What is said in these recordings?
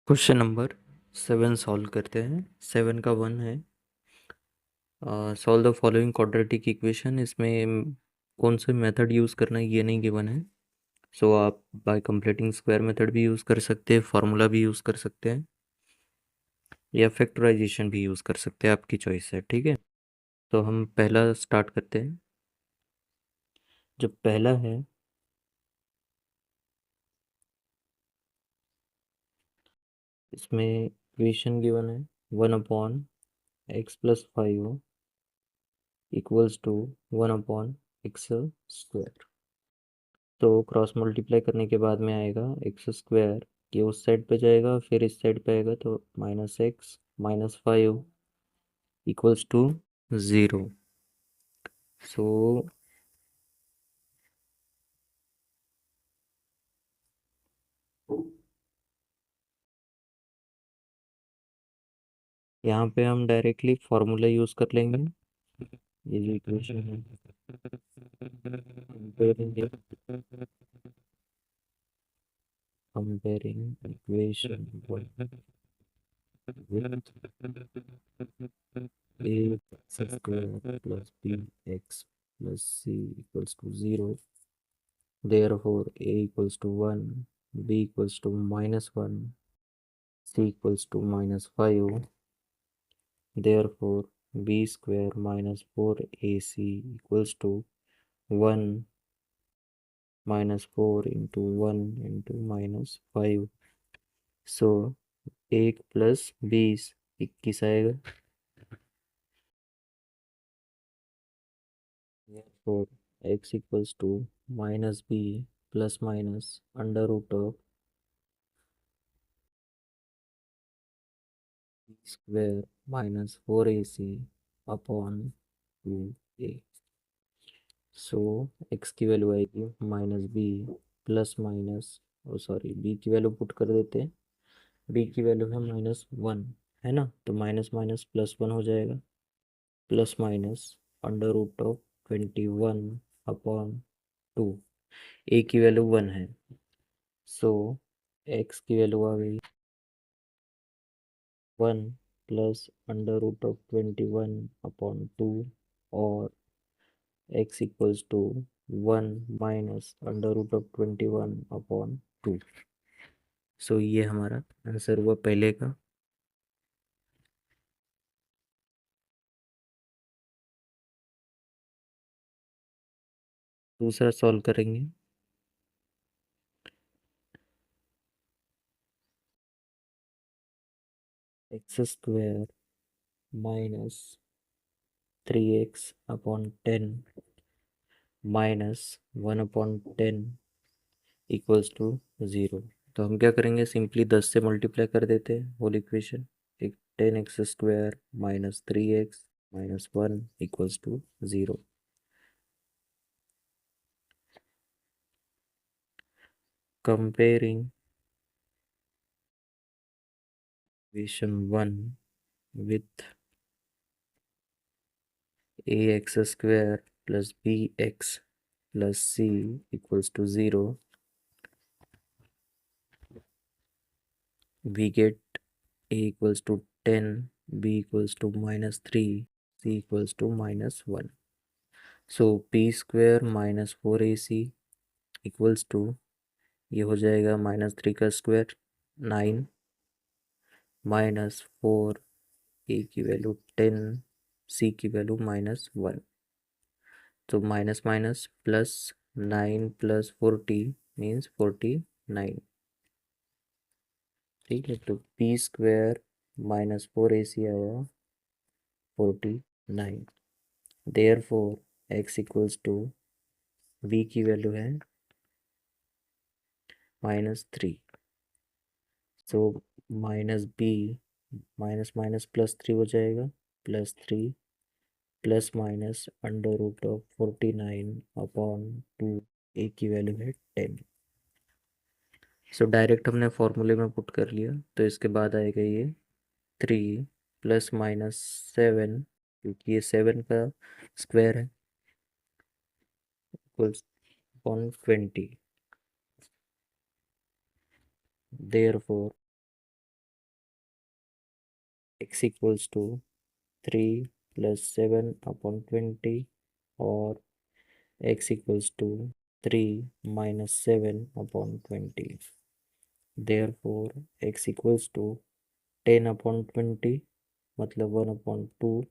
Question number 7 solve करते हैं। 7 का 1 है, solve the following quadratic equation. इसमें कौन से मेथड यूज़ करना है ये नहीं गिवन है। सो आप बाय कंप्लीटिंग स्क्वायर मेथड भी यूज़ कर सकते हैं, फार्मूला भी यूज़ कर सकते हैं, या फैक्टराइजेशन भी यूज़ कर सकते हैं, आपकी चॉइस है। ठीक है, तो हम पहला स्टार्ट करते हैं। जो पहला है, इसमें इक्वेशन गिवन है 1/x+5 इक्वल्स टू 1/x²। तो क्रॉस मल्टीप्लाई करने के बाद में आएगा x² ये उस साइड पे जाएगा, फिर इस साइड पे आएगा, तो -x-5 इक्वल्स टू 0। सो यहाँ पे हम डायरेक्टली फॉर्मूला यूज कर लेंगे। ये जो इक्वेशन है, comparing equation a² plus bx plus c equals to 0. Therefore, a equals to 1, b equals to -1, c equals to -5. Therefore, b square minus 4ac equals to 1 minus 4 into 1 into -5. So, 1 plus 20 21 आएगा। Therefore, x equals to -b plus minus under root of b square minus 4ac upon 2a. So x की value आएगी -b plus minus, ओ sorry, b की value put कर देते हैं। b की value है -1, है ना, तो माइनस माइनस +1 हो जाएगा, plus minus under root of 21/2। a की वैल्यू 1 है, सो x की वैल्यू आ गई 1 प्लस अंडर रूट ऑफ 21/2, और x equals to 1 minus under root of 21/2। So ये हमारा आंसर हुआ पहले का। दूसरा सॉल्व करेंगे। x² minus 3x/10 minus 1/10 equals to 0। तो हम क्या करेंगे, सिंपली 10 से मल्टीप्लाई कर देते हैं होल इक्वेशन। एक 10x² minus 3x minus 1 equals to 0। Comparing equation 1 with ax² plus bx plus c equals to 0, we get a equals to 10, b equals to -3, c equals to -1. So p² minus 4ac equals to, ये हो जाएगा -3 का square 9 minus 4, ए की value 10, सी की value -1। तो minus minus plus 9 plus 40 means 49। ठीक है, तो p² माइनस 4ac आया 49। Therefore X equals to, b की वैल्यू है -3। So minus b minus minus +3 हो जाएगा, +3 plus minus under root of 49/2, A की वैल्यू है 10। सो डायरेक्ट हमने फॉर्मूले में पुट कर लिया, तो इसके बाद आएगा ये 3 प्लस माइनस 7, क्योंकि ये 7 का स्क्वायर है, equals upon 20। Therefore x equals to 3 plus 7 upon 20 or x equals to 3 minus 7 upon 20. Therefore x equals to 10 upon 20 मतलब 1 upon 2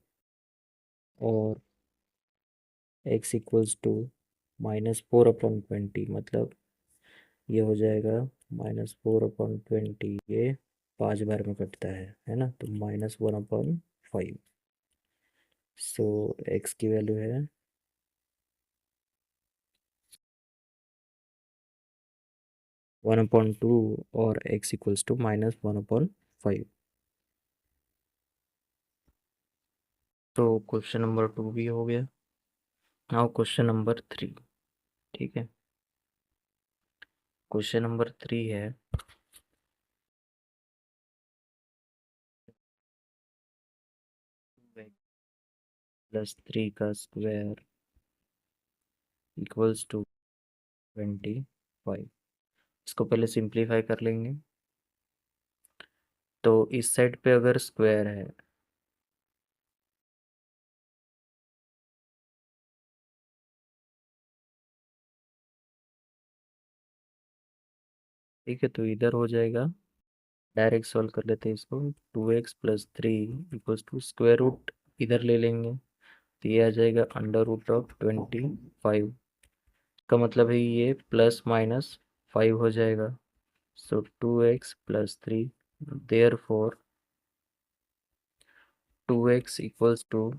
और x इक्वल्स टू -4 अपॉन 20 मतलब ये हो जाएगा -4/20। ये 5 बार में कटता है ना, तो -1/5। सो x की वैल्यू है 1/2 और x इक्वल्स टू -1/5। तो क्वेश्चन नंबर 2 भी हो गया। Now question number 3। ठीक है, क्वेश्चन नंबर 3 है +3 का स्क्वायर इक्वल्स टू 25। इसको पहले सिंप्लीफाई कर लेंगे। तो इस साइड पे अगर स्क्वायर है ठीक है, तो इधर हो जाएगा, डायरेक्ट सॉल्व कर लेते हैं इसको। 2x + 3 equals to square root इधर ले लेंगे, तो ये आ जाएगा √25 का मतलब है ये ±5 हो जाएगा। So 2x + 3 therefore 2x equals to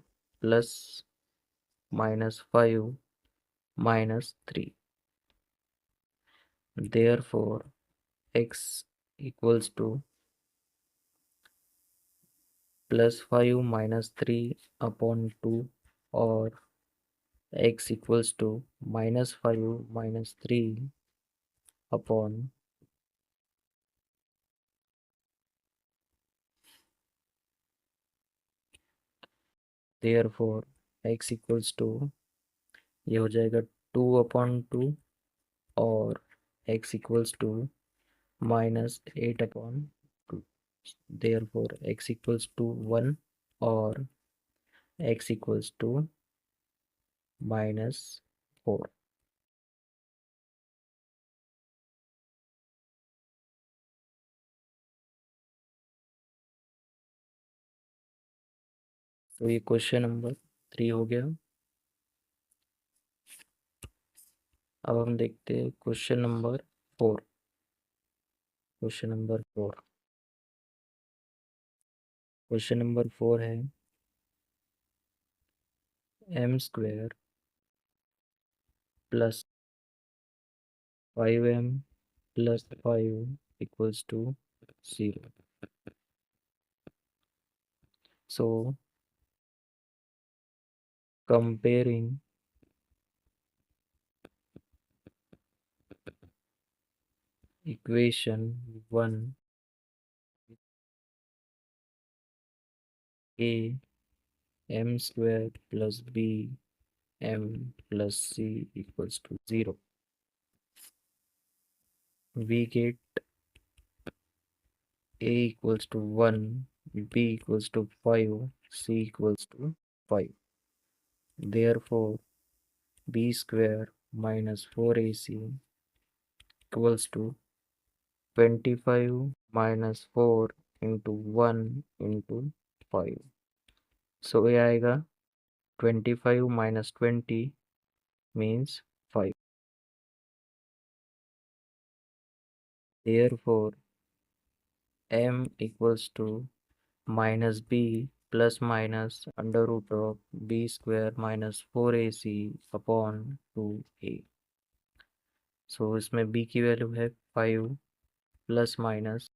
+-5 -3 therefore x equals to +5 -3/2 और x equals to -5 -3 upon therefore x equals to ये हो जाएगा 2/2 और x equals to -8/2। Therefore x equals to 1 और x इक्वल्स टू -4। तो ये क्वेश्चन नंबर 3 हो गया। अब हम देखते हैं question number 4। Question number 4 question number 4 है m² + 5m + 5 equals to 0। So comparing equation 1 a m² + b m + c equals to 0, we get a equals to 1, b equals to 5, c equals to 5. Therefore b² - 4ac equals to 25 - 4 into 1 into 5। So ये आएगा 25 - 20 means 5। Therefore m equals to -b plus minus under root of b square minus 4ac upon 2a। सो इसमें b की value है 5 plus minus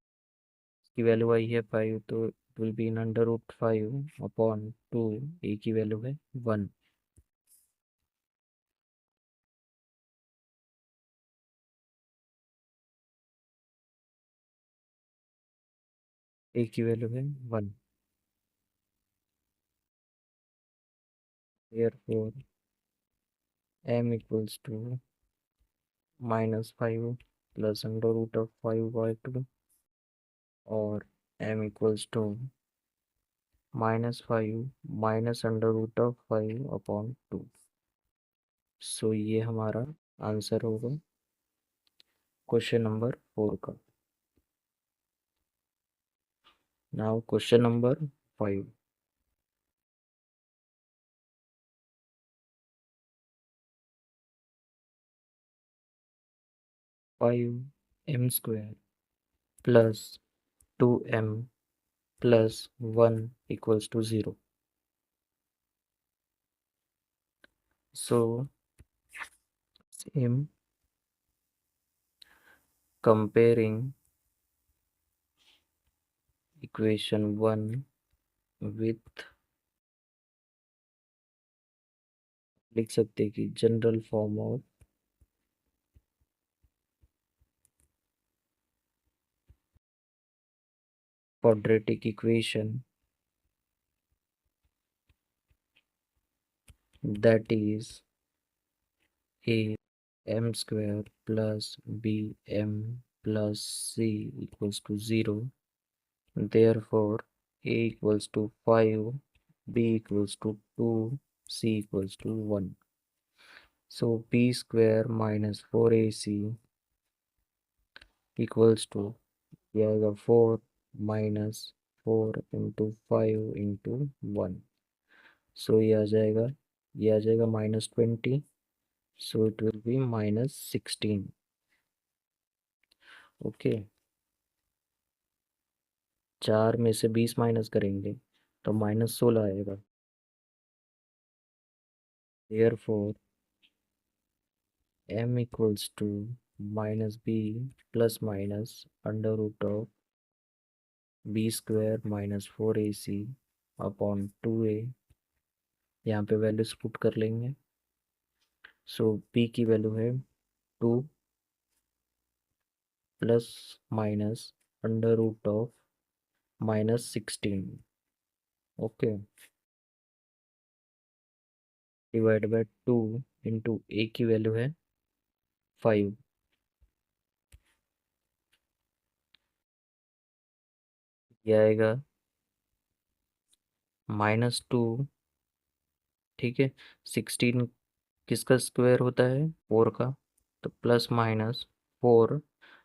की value आई है 5, तो it will be in √5 upon 2। a की value है 1। a की वैल्यू है 1। Therefore m equals to -5 plus under root of 5/2 और m equals to -5 minus under root of 5/2। So ये हमारा आंसर होगा क्वेश्चन नंबर 4 का। Now question number 5। 5m² plus 2m plus 1 equals to 0। So same comparing equation 1 with, लिख सकते हैं कि general form of quadratic equation, that is a m square plus bm plus c equals to 0. Therefore a equals to 5, b equals to 2, c equals to 1. So p square minus 4ac equals to, यह आएगा 4 minus 4 into 5 into 1। सो ये आ जाएगा -20। So it will be -16। Okay, 4 में से 20 minus करेंगे तो -16 आएगा। Therefore m equals to -b plus minus under root of b square minus 4ac upon 2a। यहाँ पे वैल्यूज पुट कर लेंगे। सो p की वैल्यू है 2 plus minus under root of -16। Okay, divide by 2 into A की वैल्यू है 5। ये आएगा -2। ठीक है, 16 किसका स्क्वायर होता है? 4 का। तो प्लस माइनस 4,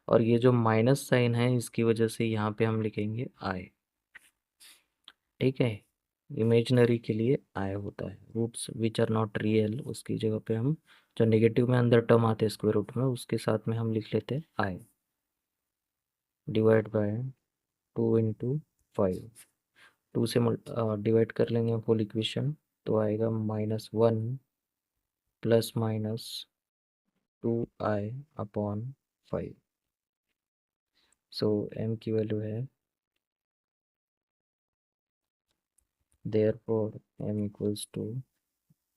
और ये जो माइनस साइन है इसकी वजह से यहाँ पे हम लिखेंगे आई। ठीक है, इमेजिनरी के लिए आई होता है। Roots which are not real, उसकी जगह पे हम जो नेगेटिव में अंदर टर्म आते हैं स्क्वायर रूट में, उसके साथ में हम लिख लेते हैं आई। Divide by 2 into 5। 2 से डिवाइड कर लेंगे फुल इक्वेशन, तो आएगा -1 plus minus 2i upon 5। So m की वैल्यू है, therefore m equals to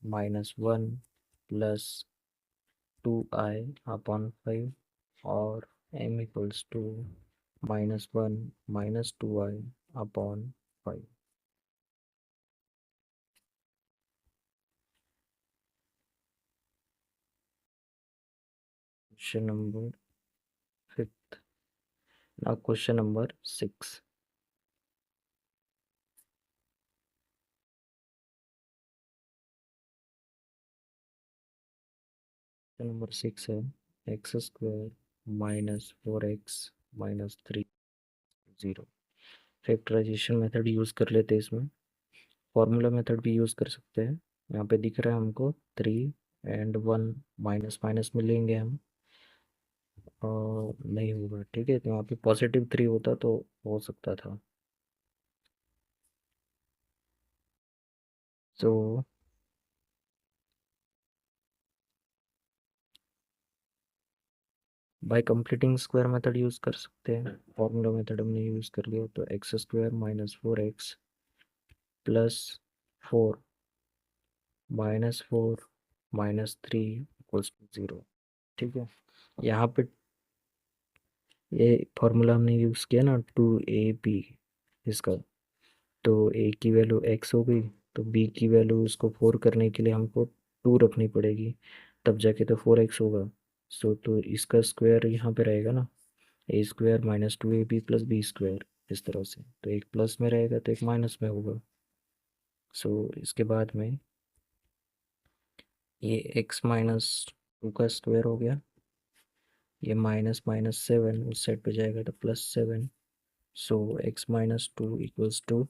-1 प्लस 2i अपॉन 5, और m equals to -1 माइनस 2i upon 5। Question number 5th। now question number 6। Number 6 है x² minus 4x minus 3 0। Factorisation method use कर लेते हैं इसमें। फॉर्मूला मेथड भी यूज़ कर सकते हैं। यहाँ पे दिख रहा है हमको 3 एंड 1 माइनस माइनस मिलेंगे हम, और नहीं होगा। ठीक है, तो यहाँ पे +3 होता तो हो सकता था। So by completing square method use कर सकते हैं। फॉर्मूला मेथड हमने यूज़ कर लिया, तो x² minus 4x plus 4 minus 4 minus 3 equals to 0। ठीक है, यहाँ पे ये फॉर्मूला हमने यूज़ किया ना 2ab इसका, तो a की वैल्यू x हो गई, तो b की वैल्यू उसको 4 करने के लिए हमको 2 रखनी पड़ेगी, तब जाके तो 4x होगा। सो तो इसका स्क्वायर यहाँ पे रहेगा ना, a² minus 2ab plus b square, इस तरह से। तो एक प्लस में रहेगा तो एक माइनस में होगा। सो इसके बाद में ये x माइनस 2 का स्क्वायर हो गया, ये माइनस माइनस 7 उस साइड पे जाएगा तो +7। So x minus 2 equals to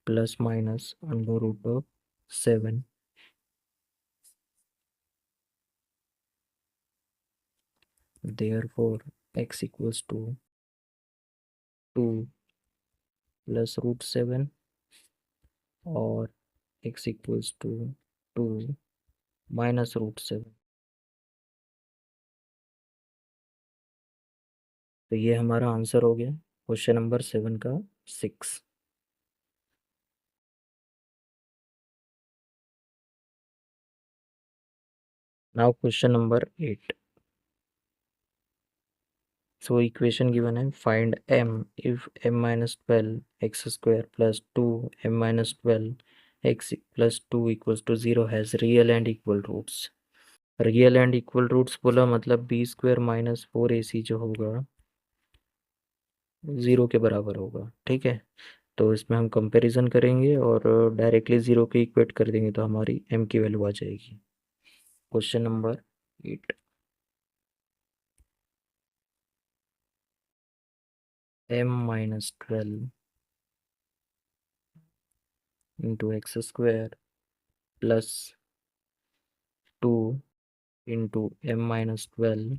plus minus under root of 7। Therefore x equals to 2 plus root 7 और x equals to 2 minus root 7। तो ये हमारा आंसर हो गया क्वेश्चन नंबर 7 का 6। Now question number 8। So equation given है, find m if m minus 12 x square plus 2 m minus 12 x plus 2 equals to 0 has real and equal roots। Real and equal roots बोला मतलब B square minus 4ac जो होगा 0 के बराबर होगा। ठीक है, तो इसमें हम कंपैरिजन करेंगे और डायरेक्टली 0 के इक्वेट कर देंगे तो हमारी m की वैल्यू आ जाएगी। Question number 8। m minus 12 into x square plus 2 into m minus 12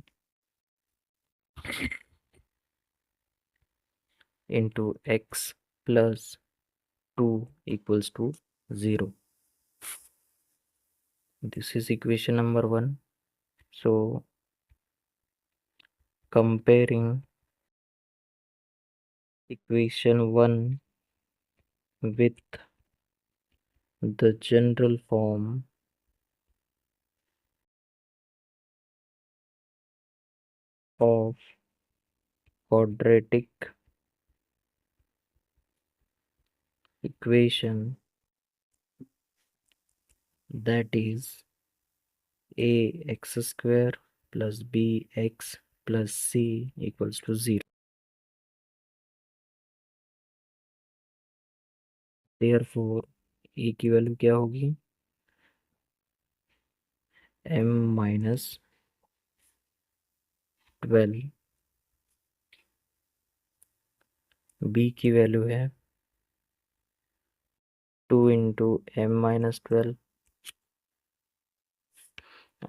into x plus 2 equals to 0। This is equation number 1। So comparing equation 1 with the general form of quadratic equation, that is ax square plus bx plus c equals to 0। Therefore a की value क्या होगी, m minus 12, b की value है 2 into m minus 12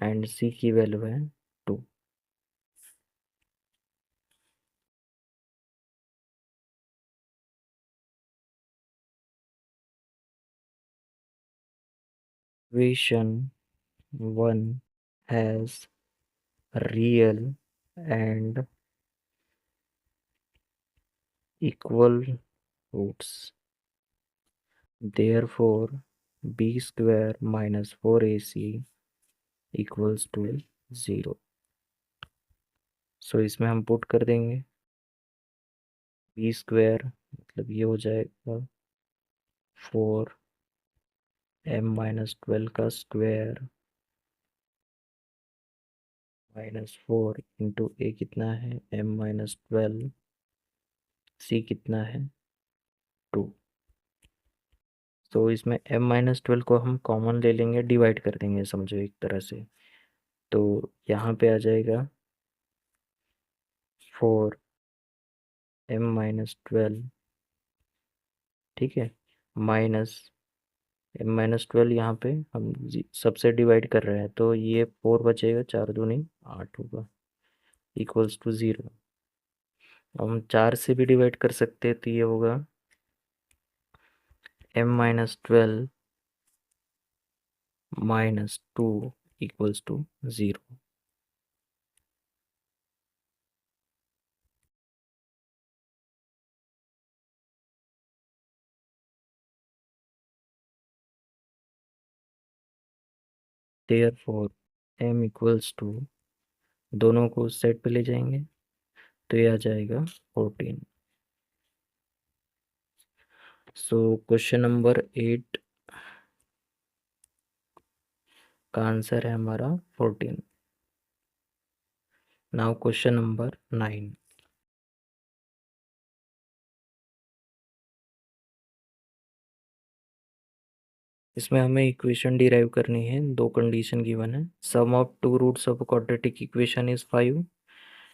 and c की value है 2। Equation 1 has real and equal roots। Therefore b square minus 4ac equals to 0। सो इसमें हम put कर देंगे बी स्क्वायर मतलब ये हो जाएगा 4m माइनस 12 का स्क्वायर माइनस 4 इंटू ए कितना है m माइनस 12, सी कितना है 2। तो इसमें m माइनस 12 को हम कॉमन ले लेंगे, डिवाइड कर देंगे समझो एक तरह से। तो यहाँ पे आ जाएगा 4m माइनस 12, ठीक है, माइनस m माइनस 12 यहाँ पे हम सबसे डिवाइड कर रहे हैं तो ये 4 बचेगा, 4 दूनी 8 होगा इक्वल्स टू 0। हम 4 से भी डिवाइड कर सकते हैं तो ये होगा m minus 12 minus 2 equals to 0। Therefore m equals to, दोनों को सेट पे ले जाएंगे तो ये आ जाएगा 14। सो क्वेश्चन नंबर 8 का आंसर है हमारा 14। Now question number 9। इसमें हमें इक्वेशन डिराइव करनी है, दो कंडीशन गिवन है। Sum of two roots of quadratic equation is 5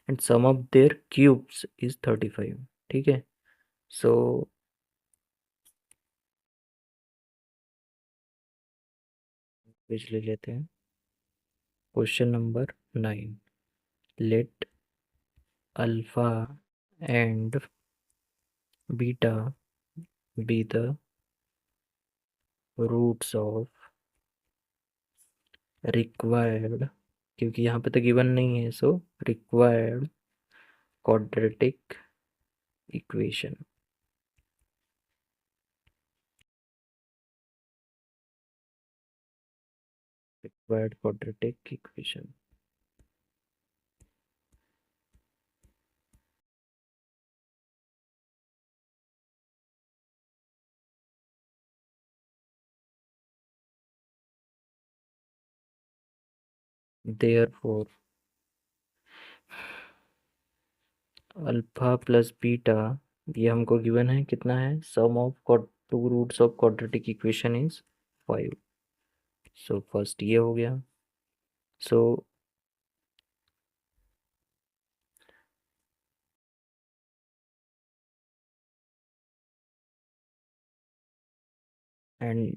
and sum of their cubes is 35। ठीक है, सो पेज ले लेते हैं। Question number 9, let alpha and beta be the roots of required, क्योंकि यहाँ पे तो गिवन नहीं है, so required quadratic equation. Required quadratic equation. Therefore, alpha plus beta, ये हमको गिवन है, कितना है, sum of two roots of quadratic equation is 5। So first ये हो गया। So and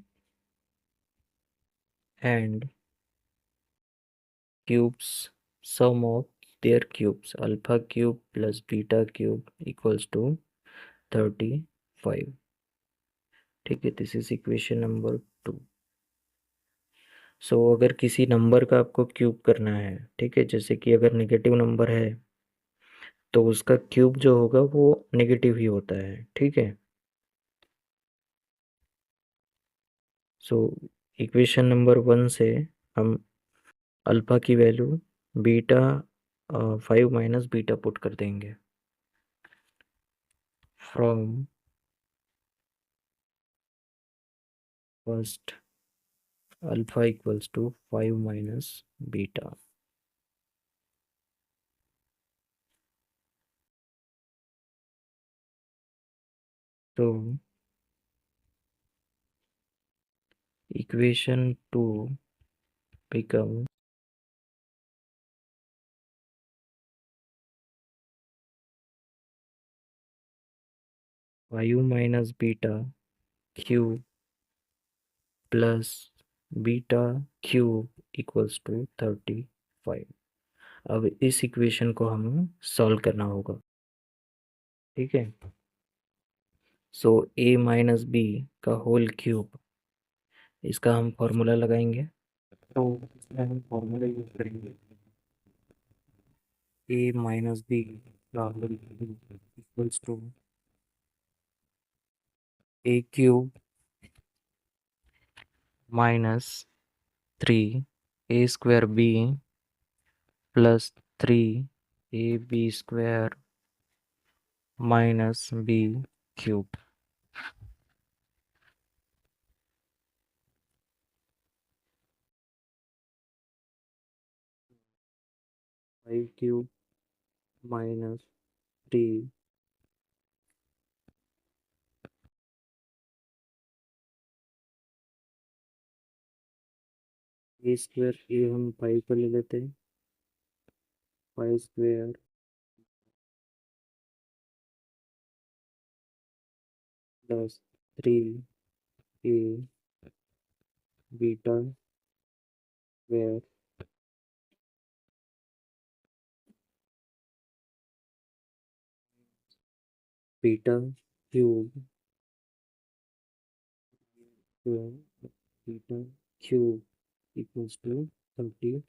cubes, sum of their cubes, alpha cube plus beta cube equals to 35। ठीक है, this is equation number 2। So अगर किसी नंबर का आपको क्यूब करना है, ठीक है, जैसे कि अगर नेगेटिव नंबर है तो उसका क्यूब जो होगा वो नेगेटिव ही होता है। ठीक है, सो इक्वेशन नंबर 1 से हम अल्फा की value beta 5 minus beta put कर देंगे। From first alpha equals to 5 minus beta. तो equation 2 become 5 minus beta cube plus beta cube equals to 35। अब इस इक्वेशन को हमें सॉल्व करना होगा। ठीक है, सो ए माइनस बी का होल क्यूब, इसका हम फॉर्मूला लगाएंगे। तो इसमें हम फॉर्मूला यूज करेंगे, ए माइनस बी का whole cube equals to A cube minus 3 A square B plus 3 A B square minus B cube. 5 cube minus 3 A square, ये हम 5 को ले लेते हैं, 5 square plus 3 A beta square beta cube beta cube equals to 35।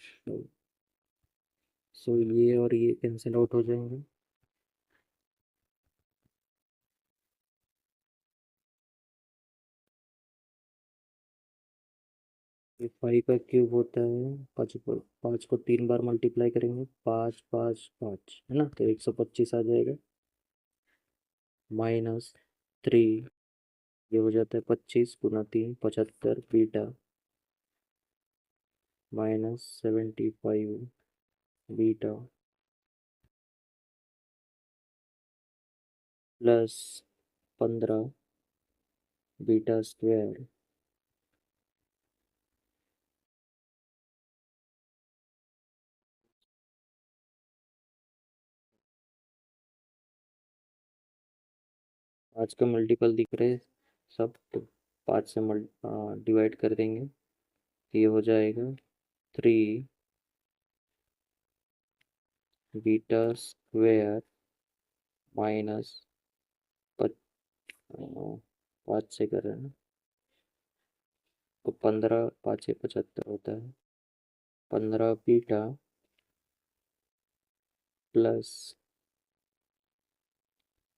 So ये और ये cancel out हो जाएंगे। ये 5 का क्यूब होता है 5 को 3 बार मल्टीप्लाई करेंगे, 5 5 5 है ना, तो 125 आ जाएगा। माइनस 3, ये हो जाता है 25 गुना 3 75 beta minus 75 beta plus 15 beta square 5 का मल्टीपल दिख रहे सब, तो 5 से डिवाइड कर देंगे, ये हो जाएगा 3 बीटा स्क्वेयर माइनस 5 से कर रहे हैं ना, तो 15, 5 से 75 होता है, 15 बीटा प्लस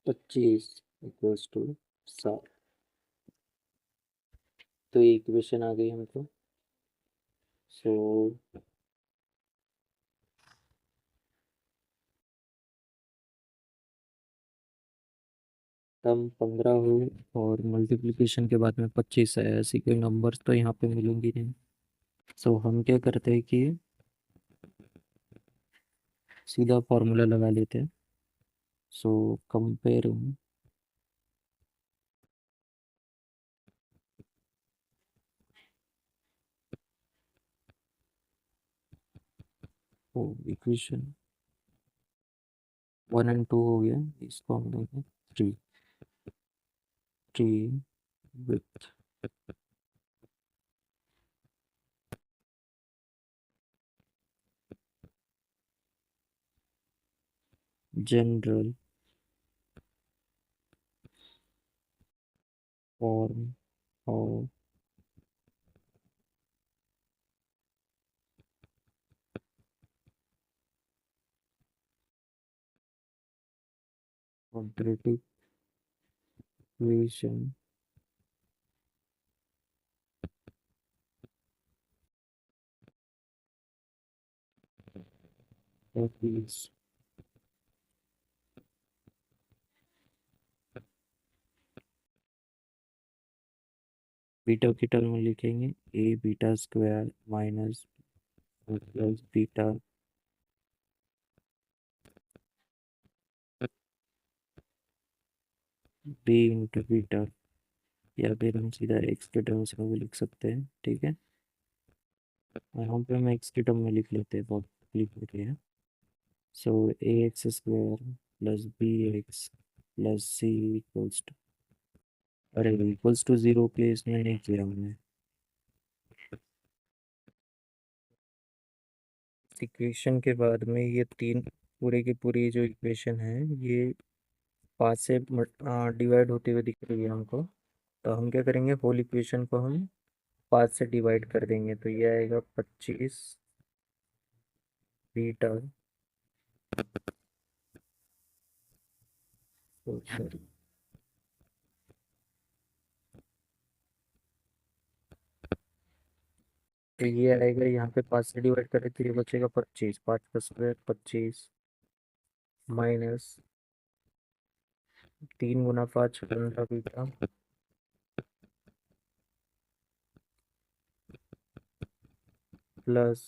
25 इक्वल्स टू 7। तो ये इक्वेशन आ गई हमको। सो टर्म 15 हो और मल्टीप्लिकेशन के बाद में 25 है, ऐसी कोई नंबर्स तो यहाँ पे मिलेंगी नहीं। सो हम क्या करते हैं कि सीधा फॉर्मूला लगा लेते हैं। सो कंपेयरिंग इक्वेशन 1 और 2 हो गया, इसको हम देंगे 3 with general form of quadratic equation that is beta की टर्म में लिखेंगे A beta square minus plus beta B into beta, या फिर हम सीधा एक्स के टर्म्स में भी लिख सकते हैं, ठीक है। यहाँ पे हम एक्स के टर्म में लिख लेते हैं, बहुत लिख लेते हैं। So A X square plus B X plus C equals to, अरे इक्वल्स टू 0 प्लेस में नहीं किया हमने। इक्वेशन के बाद में ये तीन पूरे की पूरी जो इक्वेशन है ये 5 से डिवाइड होते हुए दिख रही है हमको। तो हम क्या करेंगे, होल इक्वेशन को हम 5 से डिवाइड कर देंगे, तो ये आएगा 25 बीटा, सॉरी, तो ये आएगा यहाँ पे 5 से डिवाइड करें तो ये बचेगा 25, 5 का स्क्वायर 25 माइनस 3 गुना 5 15 beta plus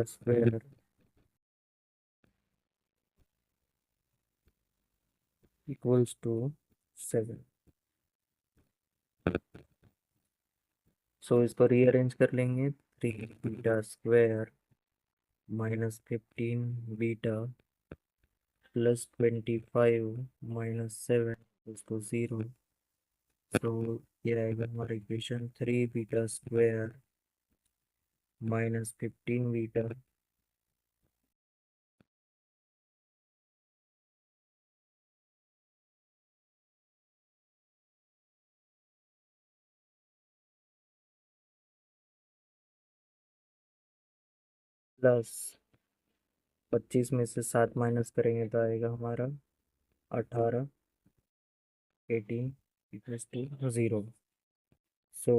square equals to 7। So इसको रीअरेंज कर लेंगे, 3 beta square minus 15 beta plus 25 minus 7 equals to 0। तो ये आएगा हमारा equation 3 beta square minus 15 beta plus 25 में से 7 माइनस करेंगे तो आएगा हमारा 18, 18 equals to 0। So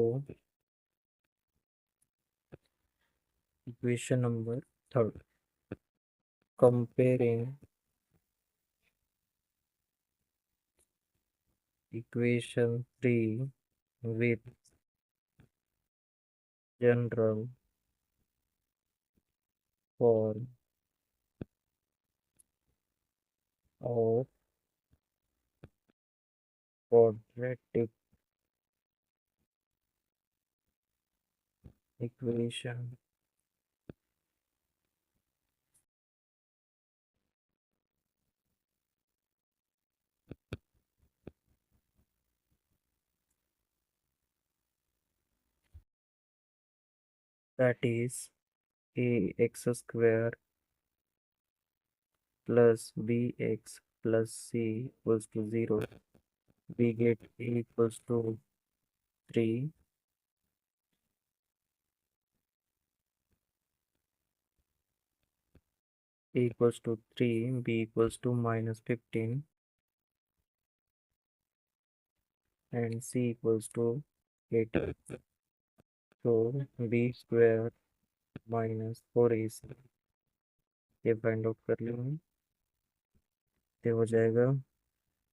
equation number third, comparing equation 3 with general form of quadratic equation that is ax square plus bx plus c equals to 0. We get a equals to 3, a equals to 3, b equals to minus 15, and c equals to 8. So b square minus 4ac ये find out कर लेंगे। ये हो जाएगा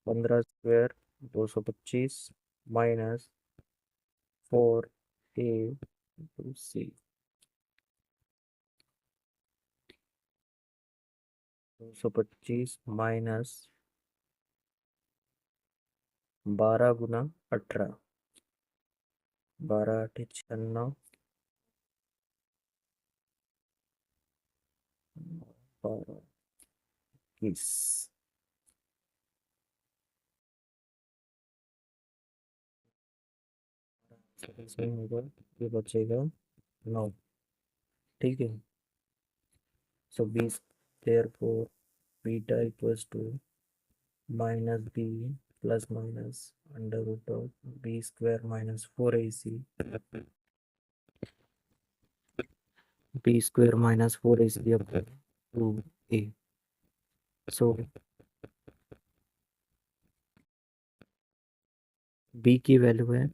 15 square 225 minus 4a/c 225 minus 12 × 18 12 × 8 = 96 12 21 इसमें होगा ये बचेगा 9। ठीक है। So B therefore beta equals to minus B plus minus under root of B square minus 4ac B square minus 4ac upon 2a। So B की वैल्यू है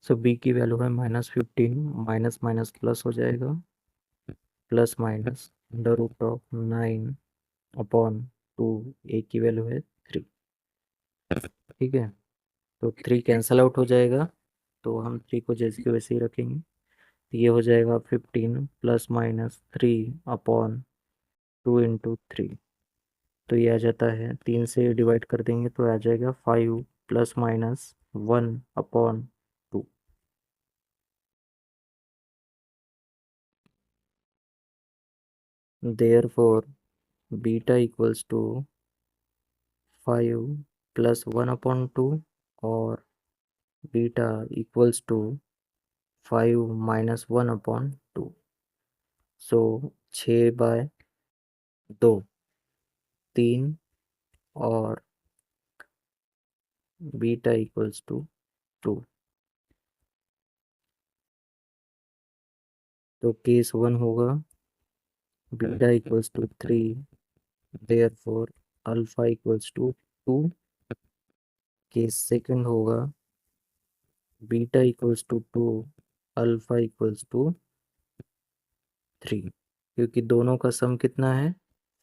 so B की value है -15 माइनस माइनस प्लस हो जाएगा plus minus under root of 9 upon 2 A की value है 3। ठीक है। तो 3 कैंसल आउट हो जाएगा तो हम 3 को जैसे के वैसे ही रखेंगे। तो ये हो जाएगा 15 प्लस माइनस 3 अपॉन 2 × 3। तो ये आ जाता है 3 से डिवाइड कर देंगे तो आ जाएगा 5 plus minus 1/2। Therefore beta equals to 5 plus 1/2 और beta equals to 5 minus 1/2। So 6/2 3 और बीटा इक्वल्स टू 2। तो केस 1 होगा beta equals to 3 therefore alpha equals to 2। Case second होगा beta equals to 2 alpha equals to 3 क्योंकि दोनों का सम कितना है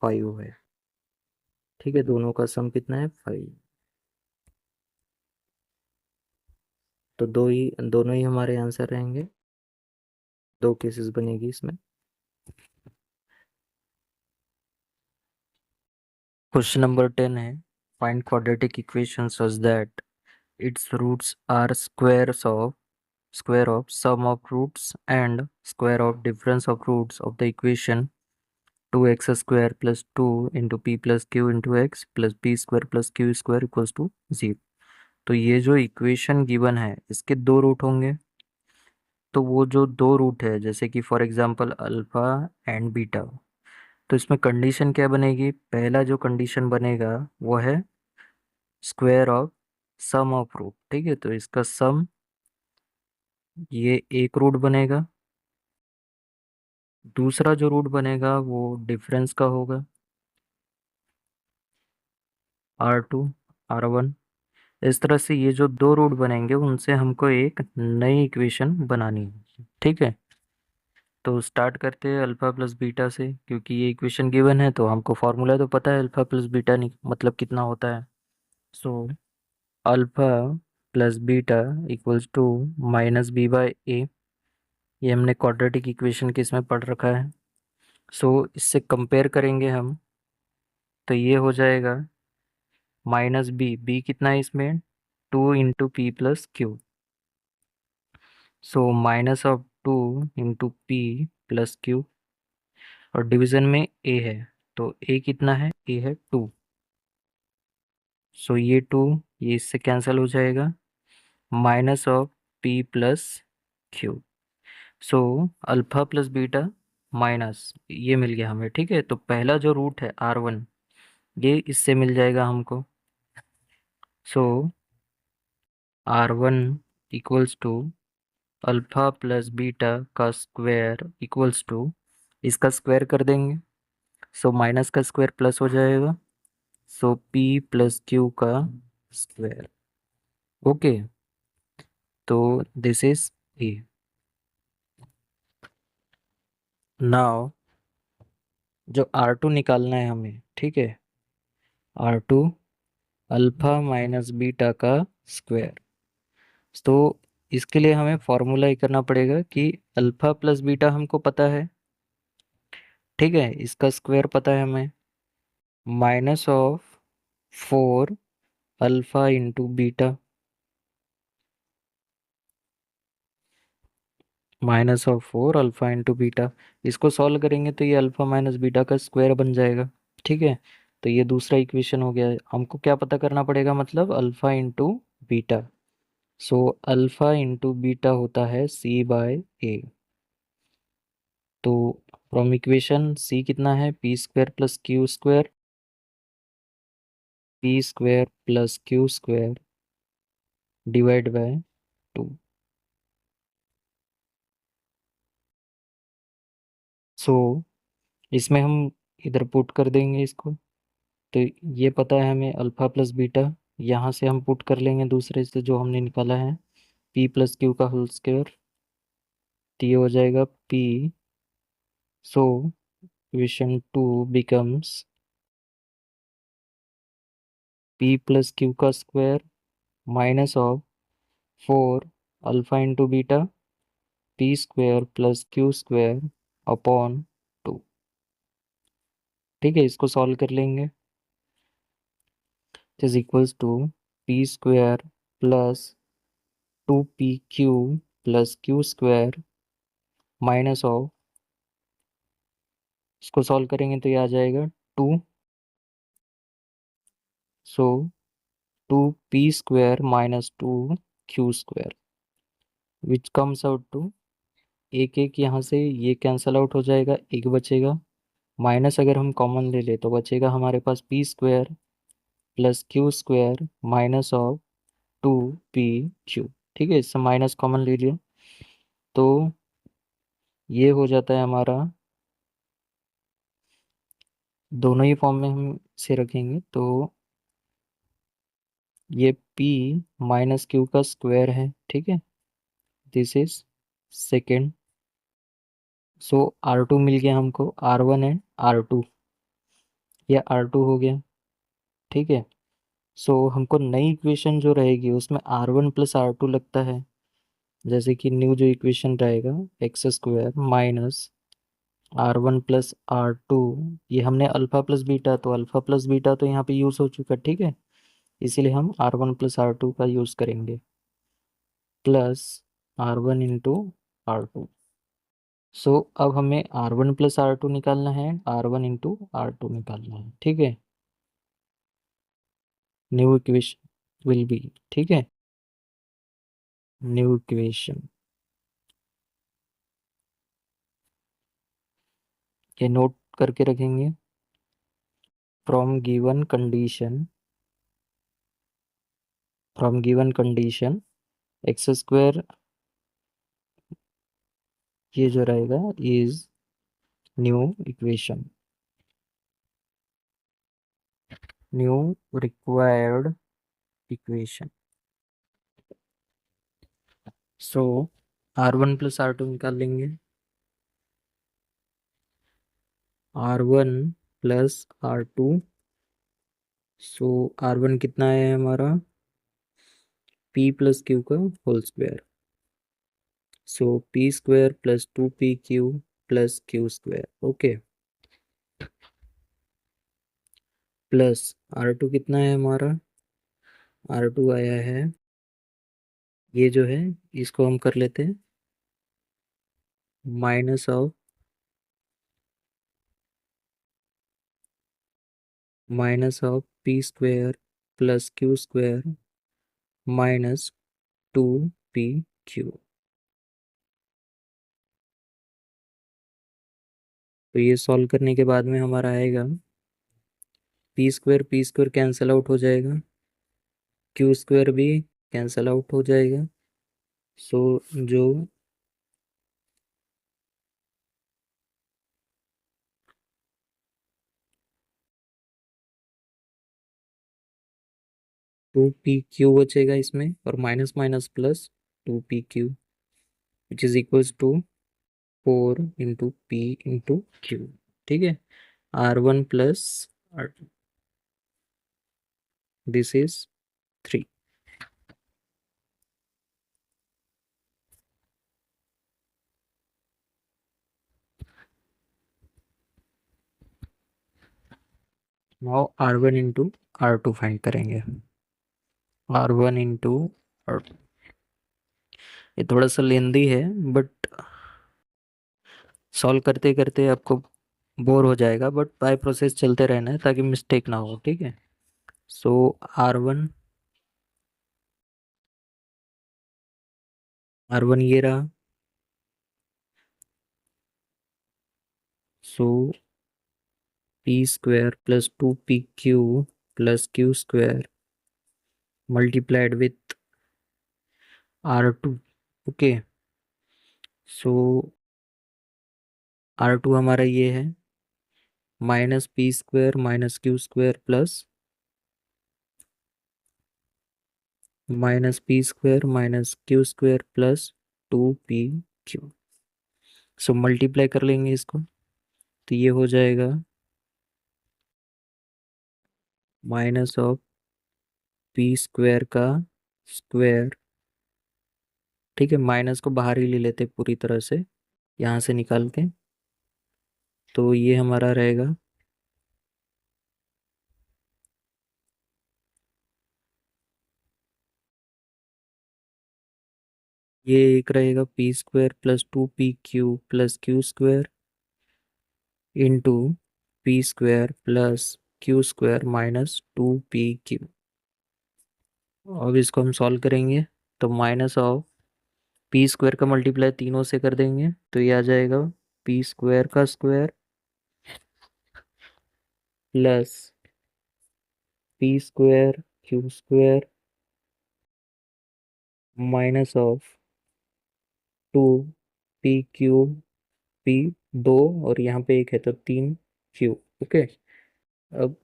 5 है। ठीक है। दोनों का सम कितना है 5। तो दोनों ही हमारे आंसर रहेंगे। 2 केसेस बनेगी इसमें। क्वेश्चन नंबर 10 है find quadratic equation such that its roots are square of sum of roots and square of difference of roots of the equation 2x square plus 2 into p plus q into x plus p square plus q square equals to 0। तो ये जो equation given है इसके 2 root होंगे। तो वो जो 2 root है जैसे कि for example alpha and beta, तो इसमें कंडीशन क्या बनेगी? पहला जो कंडीशन बनेगा वो है square of sum of root. ठीक है। तो इसका सम ये एक रूट बनेगा। दूसरा जो रूट बनेगा वो डिफरेंस का होगा R2 R1। इस तरह से ये जो 2 रूट बनेंगे उनसे हमको एक नई इक्वेशन बनानी है। ठीक है। तो स्टार्ट करते हैं अल्फा प्लस बीटा से क्योंकि ये इक्वेशन गिवन है तो हमको फॉर्मूला तो पता है अल्फा प्लस बीटा नहीं मतलब कितना होता है। So alpha plus beta equals to minus B by A. ये हमने क्वाड्रेटिक इक्वेशन किस में पढ़ रखा है। सो इससे कंपेयर करेंगे हम, तो ये हो जाएगा माइनस बी कितना है इसमें, 2 × p + q। So minus of 2 × p + q, और डिवीजन में a है, तो a कितना है, a है 2। सो ये 2 ये इससे कैंसिल हो जाएगा, minus of p + q। So alpha plus beta minus ये मिल गया हमें, ठीक है। तो पहला जो रूट है r1, ये इससे मिल जाएगा हमको। So r1 equals to alpha plus beta का स्क्वायर इक्वल्स टू, इसका स्क्वायर कर देंगे, सो माइनस का स्क्वायर प्लस हो जाएगा, सो p + q का स्क्वायर। ओके, तो दिस इज ए। नाउ जो r2 निकालना है हमें, ठीक है, r2 अल्फा माइनस बीटा का स्क्वायर। तो इसके लिए हमें फॉर्मूला ही करना पड़ेगा कि अल्फा प्लस बीटा हमको पता है, ठीक है, इसका स्क्वायर पता है हमें, minus of 4 alpha into beta, minus of 4 alpha into beta. इसको सॉल्व करेंगे तो ये अल्फा माइनस बीटा का स्क्वायर बन जाएगा, ठीक है। तो ये दूसरा इक्वेशन हो गया है। हमको क्या पता करना पड़ेगा, मतलब alpha into beta. So alpha into beta होता है c/a। तो फ्रॉम इक्वेशन c कितना है, p² + q², p² + q² divide by 2। सो इसमें हम इधर पुट कर देंगे इसको, तो ये पता है हमें अल्फा प्लस बीटा, यहाँ से हम पुट कर लेंगे दूसरे से जो हमने निकाला है, p + q का होल स्क्वायर, तो ये हो जाएगा p। So equation 2 becomes p + q का square minus of 4 alpha into beta p² + q² upon 2। ठीक है, इसको सॉल्व कर लेंगे, is equals to p² + 2pq + q² minus of, इसको सॉल्व करेंगे तो ये आ जाएगा 2। So 2p² - 2q² which comes out to, एक एक यहाँ से ये कैंसल आउट हो जाएगा, एक बचेगा, माइनस अगर हम कॉमन ले ले तो बचेगा हमारे पास p² + q² minus of 2pq। ठीक है, इससे माइनस कॉमन ले लिया, तो ये हो जाता है हमारा, दोनों ही फॉर्म में हम इसे रखेंगे तो ये p - q का स्क्वायर है, ठीक है, this is second. So r2 मिल गया हमको, r1 एंड r2, ये r2 हो गया, ठीक है। सो हमको नई इक्वेशन जो रहेगी उसमें r1 + r2 लगता है, जैसे कि न्यू जो इक्वेशन रहेगा x² माइनस r1 + r2, ये हमने अल्फा प्लस बीटा, तो अल्फा प्लस बीटा तो यहाँ पे यूज हो चुका, ठीक है, इसीलिए हम r1 + r2 का यूज करेंगे, प्लस r1 इंटू r2। सो अब हमें r1 + r2 निकालना है, r1 इंटू r2 निकालना है, ठीक है। न्यू इक्वेशन विल बी, ठीक है, न्यू इक्वेशन, ये नोट करके रखेंगे, from given condition, from given condition x², ये जो रहेगा is new equation, new required equation. So r1 + r2 निकाल लेंगे, r1 + r2। सो r1 कितना है हमारा p प्लस क्यू का whole square. So P square plus 2pq plus Q square. Okay, plus R2 कितना है हमारा, R2 आया है, ये जो है इसको हम कर लेते हैं minus of P square plus Q square minus 2pq। तो ये सॉल्व करने के बाद में हमारा आएगा पी स्क्वायर कैंसिल आउट हो जाएगा, क्यू स्क्वायर भी कैंसिल आउट हो जाएगा। सो जो 2pq बचेगा इसमें, और minus minus plus 2pq which is equals to 4 into p into q। ठीक है, R1 plus R2, this is 3। Now R1 into R2 find करेंगे। R1 इंटू R2, ये थोड़ा सा लेंदी है बट सॉल्व करते करते आपको बोर हो जाएगा, बट बाय प्रोसेस चलते रहना है ताकि मिस्टेक ना हो। ठीक है, सो R1, R1 ये रहा। So P square plus 2pq plus Q square multiplied with R2। Okay, so R2 हमारा ये है minus P square minus Q square plus minus P square minus Q square plus 2pq। So multiply कर लेंगे इसको, तो ये हो जाएगा माइनस ऑफ पी स्क्वायर का स्क्वायर। ठीक है, माइनस को बाहर ही ले लेते पूरी तरह से यहाँ से निकाल के, तो ये हमारा रहेगा ये एक रहेगा P square plus 2pq plus Q square into P square plus Q square minus 2pq। अब इसको हम सॉल्व करेंगे, तो माइनस ऑफ पी स्क्वायर का मल्टीप्लाई तीनों से कर देंगे, तो ये आ जाएगा पी स्क्वायर का square plus P square Q square minus of 2pq, P दो और यहाँ पे एक है तो 3q। ओके, अब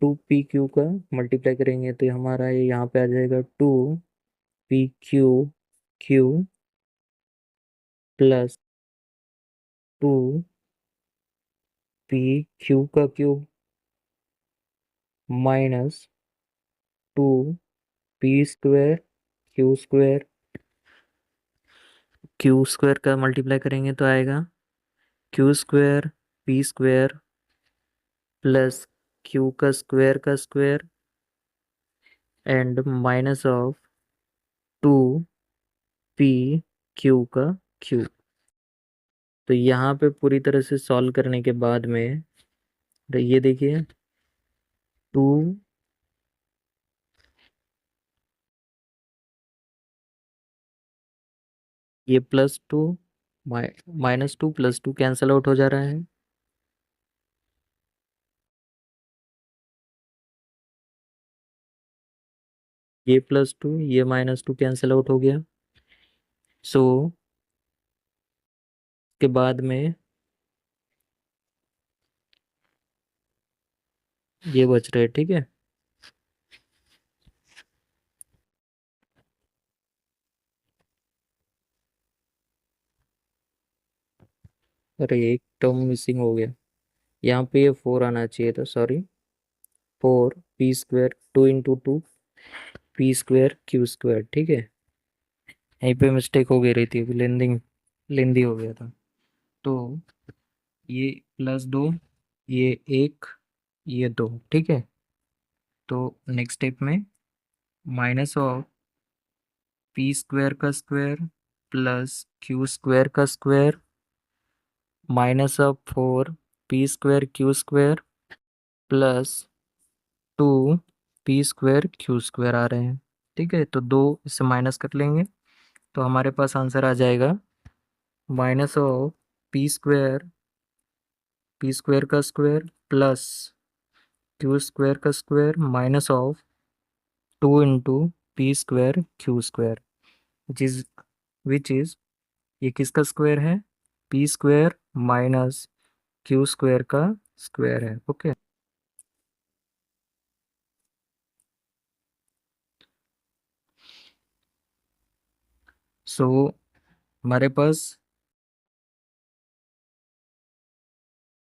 2pq का मल्टीप्लाई करेंगे तो हमारा ये यहाँ पे आ जाएगा 2pq प्लस 2pq का cube minus 2p square Q square का मल्टीप्लाई करेंगे तो आएगा Q square P square plus Q का square and minus of 2pq का क्यूब। तो यहाँ पे पूरी तरह से सॉल्व करने के बाद में तो ये देखिए 2, ये +2 -2 +2 कैंसल आउट हो जा रहा है, ये +2 ये -2 कैंसल आउट हो गया। सो के बाद में ये बच रहे। ठीक है, अरे एक टर्म मिसिंग हो गया, यहाँ पे ये 4 आना चाहिए था, sorry. 4 P square 2 into 2 P square Q square, ठीक है। यहीं पे मिस्टेक हो गई रही थी, लेंदिंग लेंदी हो गया था। तो ये +2, ये 1, ये 2, ठीक है। तो नेक्स्ट स्टेप में माइनस ऑफ पी स्क्वायर का स्क्वायर प्लस क्यू स्क्वायर का square minus of 4 p² q² plus 2 p² q² आ रहे हैं, ठीक है। तो दो इससे माइनस कर लेंगे तो हमारे पास आंसर आ जाएगा माइनस ऑफ p² का स्क्वायर प्लस q² का square minus of 2 × p² q² which is ये किसका स्क्वायर है, p² माइनस q² का स्क्वायर है, ओके। सो हमारे पास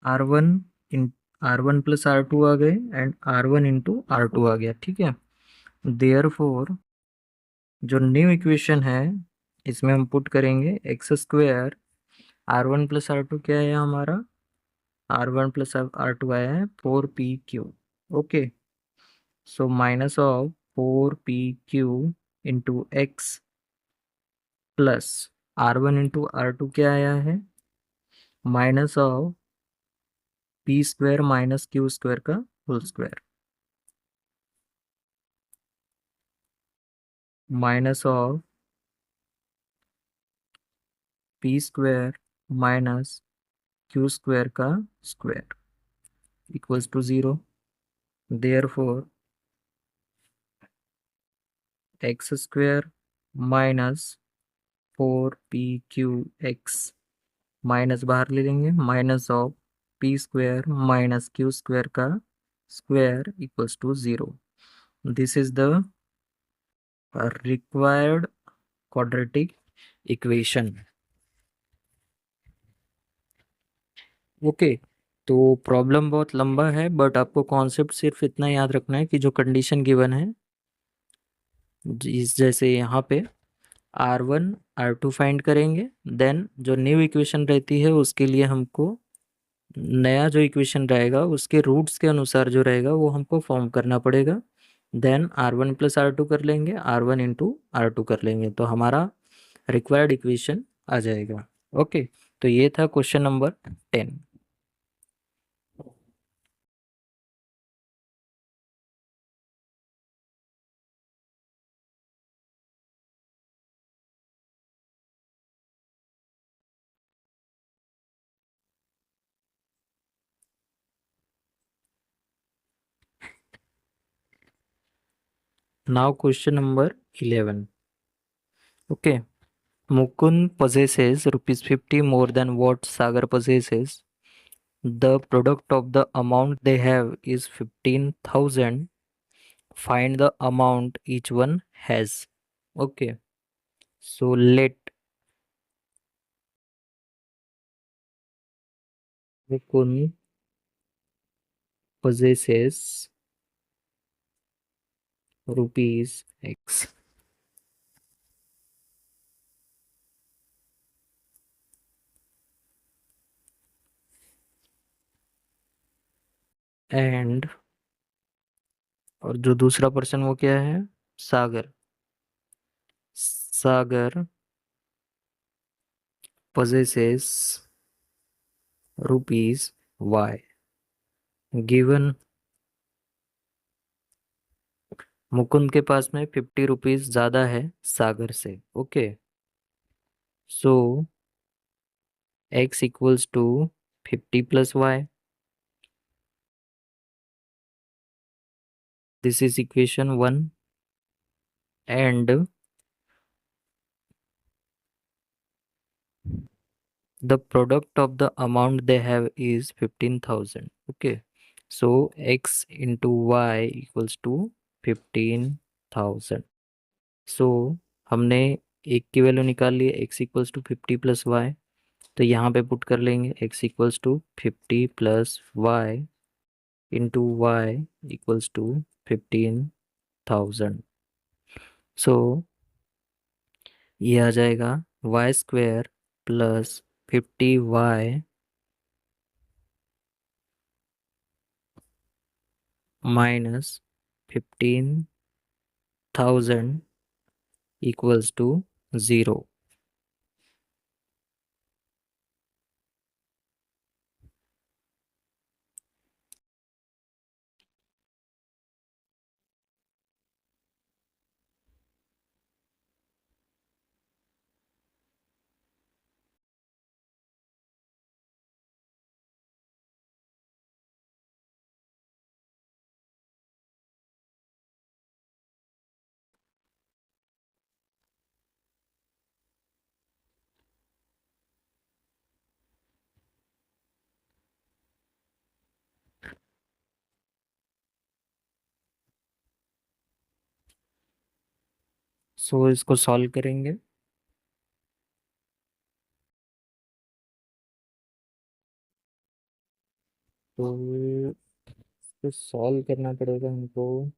R1 इन R1 + R2 आ गए एंड R1 × R2 आ गया, ठीक है। देयरफॉर जो न्यू इक्वेशन है इसमें हम पुट करेंगे x²। R1 + R2 क्या है हमारा, R1 + R2 आया है 4pq, okay. So minus of 4pq into x plus R1 × R2 क्या आया है, minus of p² minus q² का whole square minus of p² minus q² का square equals to 0। Therefore x² minus 4pqx minus बाहर ले लेंगे minus of p² minus q² का square equals to 0। This is the required quadratic equation, okay. तो problem बहुत लंबा है but आपको कॉन्सेप्ट सिर्फ इतना याद रखना है कि जो कंडीशन गिवन है जैसे यहाँ पे R1 R2 फाइंड करेंगे, देन जो न्यू इक्वेशन रहती है उसके लिए हमको नया जो इक्वेशन रहेगा उसके रूट्स के अनुसार जो रहेगा वो हमको फॉर्म करना पड़ेगा। देन R1 + R2 कर लेंगे, R1 × R2 कर लेंगे तो हमारा रिक्वायर्ड इक्वेशन आ जाएगा, ओके। तो ये था question number 10। Now question number 11. Okay. Mukund possesses ₹50 more than what Sagar possesses. The product of the amount they have is 15,000. Find the amount each one has. Okay. So let Mukund possesses rupees X and और जो दूसरा person वो क्या है, सागर। सागर possesses rupees Y. Given Mukund के पास में 50 rupees ज्यादा है सागर से, okay. So x equals to 50 + y। This is equation 1 and the product of the amount they have is 15,000, okay. So x × y equals to 15,000। So हमने एक की वैल्यू निकाल ली, x इक्वल्स टू 50 + y। तो यहाँ पे पुट कर लेंगे x equals to 50 + y into y equals to 15,000। So ये आ जाएगा Y square plus 50y minus 15,000 equals to 0। So इसको सॉल्व करेंगे। तो इसको सॉल्व करना पड़ेगा हमको।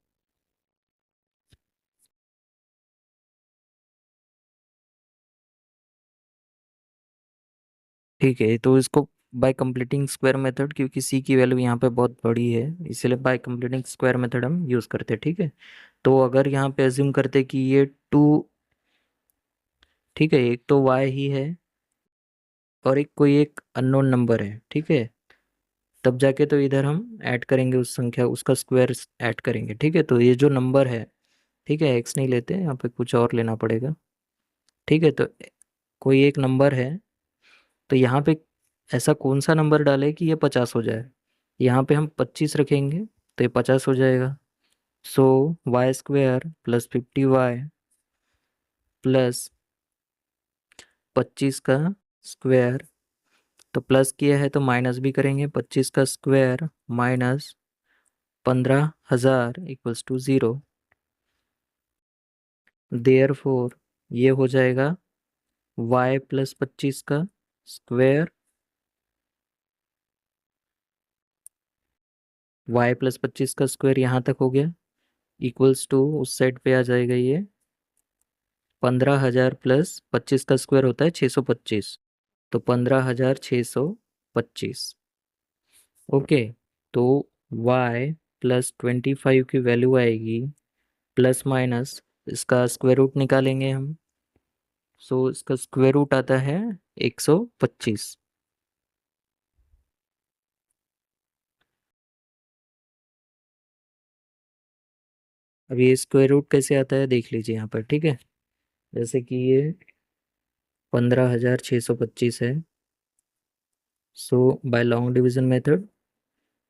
ठीक है, तो इसको बाय कंप्लीटिंग स्क्वायर मेथड, क्योंकि सी की वैल्यू यहाँ पे बहुत बड़ी है, इसलिए बाय कंप्लीटिंग स्क्वायर मेथड हम यूज़ करते हैं। ठीक है, तो अगर यहाँ पे एज्यूम करते कि ये टू, ठीक है, एक तो y ही है और एक कोई एक अननोन नंबर है, ठीक है, तब जाके तो इधर हम ऐड करेंगे उस संख्या, उसका स्क्वायर ऐड करेंगे। ठीक है, तो ये जो नंबर है, ठीक है, x नहीं लेते, यहाँ पे कुछ और लेना पड़ेगा। ठीक है, तो कोई एक नंबर है, तो यहाँ पे ऐसा कौन सा नंबर डाले कि ये 50 हो जाए। यहाँ पे हम 25 रखेंगे तो ये 50 हो जाएगा। So Y square plus 50y plus 25 का स्क्वायर, तो प्लस किया है तो माइनस भी करेंगे, 25 का square minus 15,000 equals to 0। Therefore ये हो जाएगा y प्लस 25 का स्क्वायर, y प्लस 25 का स्क्वायर यहाँ तक हो गया, इक्वल्स टू उस साइड पे आ जाएगा ये 15,000 प्लस 25 का स्क्वायर होता है 625, तो 15,625। ओके, तो y प्लस 25 की वैल्यू आएगी प्लस माइनस इसका स्क्वायर रूट निकालेंगे हम। सो इसका स्क्वायर रूट आता है 125। अब ये स्क्वायर रूट कैसे आता है देख लीजिए यहाँ पर। ठीक है, जैसे कि ये 15,625 है, so by long division method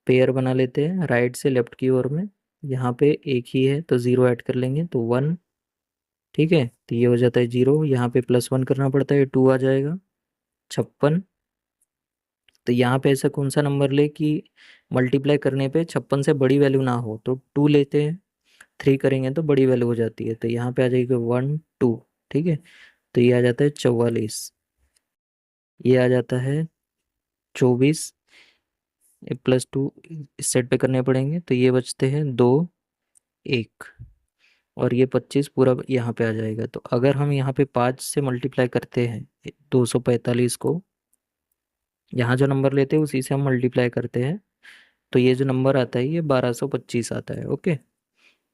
pair बना लेते हैं राइट से लेफ्ट की ओर में। यहाँ पे एक ही है तो जीरो ऐड कर लेंगे तो 1। ठीक है, तो ये हो जाता है 0, यहाँ पे +1 करना पड़ता है, 2 आ जाएगा 56। तो यहाँ पे ऐसा कौन सा नंबर ले कि मल्टीप्लाई करने पे 56 से बड़ी वैल्यू ना हो, तो 2 लेते हैं, 3 करेंगे तो बड़ी वैल्यू हो जाती है, तो यहाँ पे आ जाएगी 1 2। ठीक है, तो ये आ जाता है 44, ये आ जाता है 24, +2 इस साइड पे करने पड़ेंगे, तो ये बचते हैं 2 1, और ये 25 पूरा यहाँ पे आ जाएगा। तो अगर हम यहाँ पे 5 से मल्टीप्लाई करते हैं 245 को, यहाँ जो नंबर लेते हैं उसी से हम मल्टीप्लाई करते हैं, तो ये जो नंबर आता है ये 1225 आता है। ओके,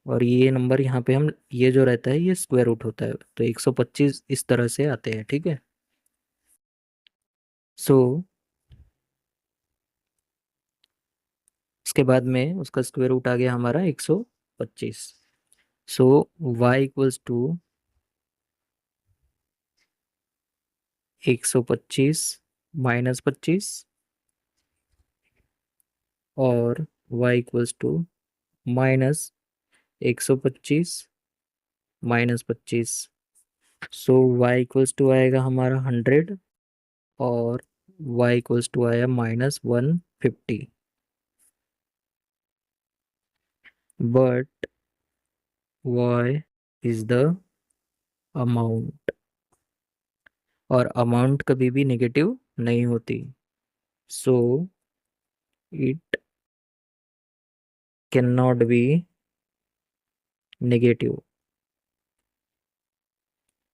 और ये नंबर यहाँ पे हम, ये जो रहता है ये स्क्वायर रूट होता है, तो 125 इस तरह से आते हैं। ठीक है, सो इसके बाद में उसका स्क्वायर रूट आ गया हमारा 125। So y equals to 125 minus 25 और y equals to -125 -25। So y equals to आएगा हमारा 100 और y इक्वल्स टू आया -150। But y is the amount, और अमाउंट कभी भी नेगेटिव नहीं होती, so it can not be negative.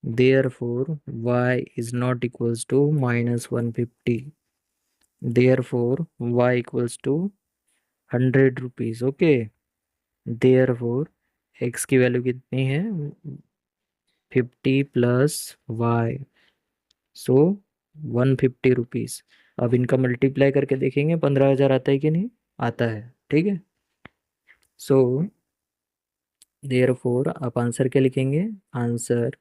Therefore, y is not equals to minus 150. Therefore, y equals to 100 rupees. Okay. Therefore, x की value कितनी है? 50 plus y. सो 150 rupees. अब इनका मल्टीप्लाई करके देखेंगे 15,000 आता है कि नहीं आता है. ठीक है. सो देयरफॉर आप आंसर क्या लिखेंगे? Answer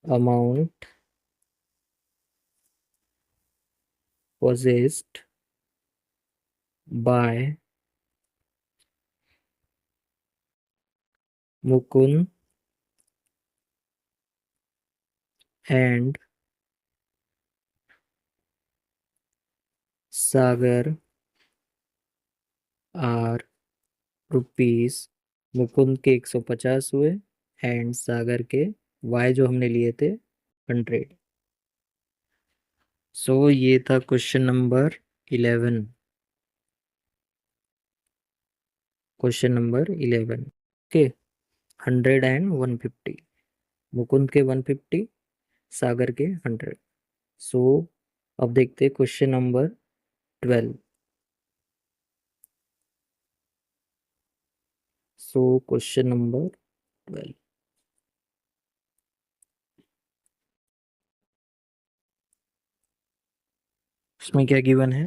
amount possessed by Mukund and Sagar are rupees. Mukund के 150 हुए एंड सागर के वाई जो हमने लिए थे 100. सो ये था question number 11. Question number 11. Okay. 100 and 150. Mukund के 150, सागर के 100. सो अब देखते हैं question number 12. So question number 12. इसमें क्या गिवन है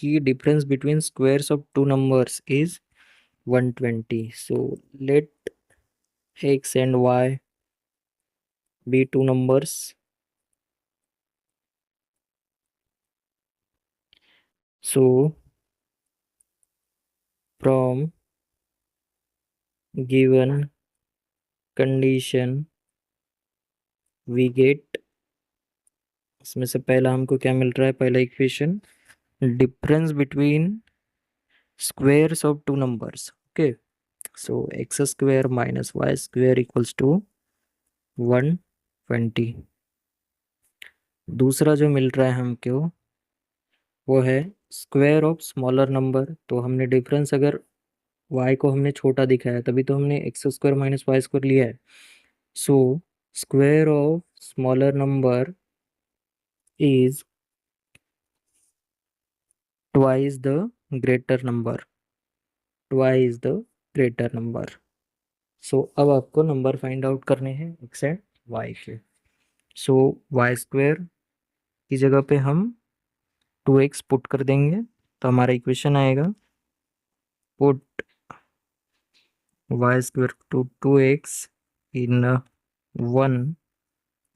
कि difference between squares of two numbers is 120. So let x and y be two numbers. So from given condition we get, इसमें से पहला हमको क्या मिल रहा है? पहला equation difference between squares of two numbers. Okay. So X square minus Y square equals to 120. दूसरा जो मिल रहा है हमको वो है स्क्वायर ऑफ स्मॉलर नंबर. तो हमने डिफरेंस अगर y को हमने छोटा दिखाया तभी तो हमने X square minus Y square लिया है. So square of smaller number is twice the greater number. Twice the greater number. So अब आपको नंबर फाइंड आउट करने हैं एक्स एंड वाई के. सो वाई स्क्वायर की जगह पे हम 2x पुट कर देंगे तो हमारा इक्वेशन आएगा put Y square to 2x in 1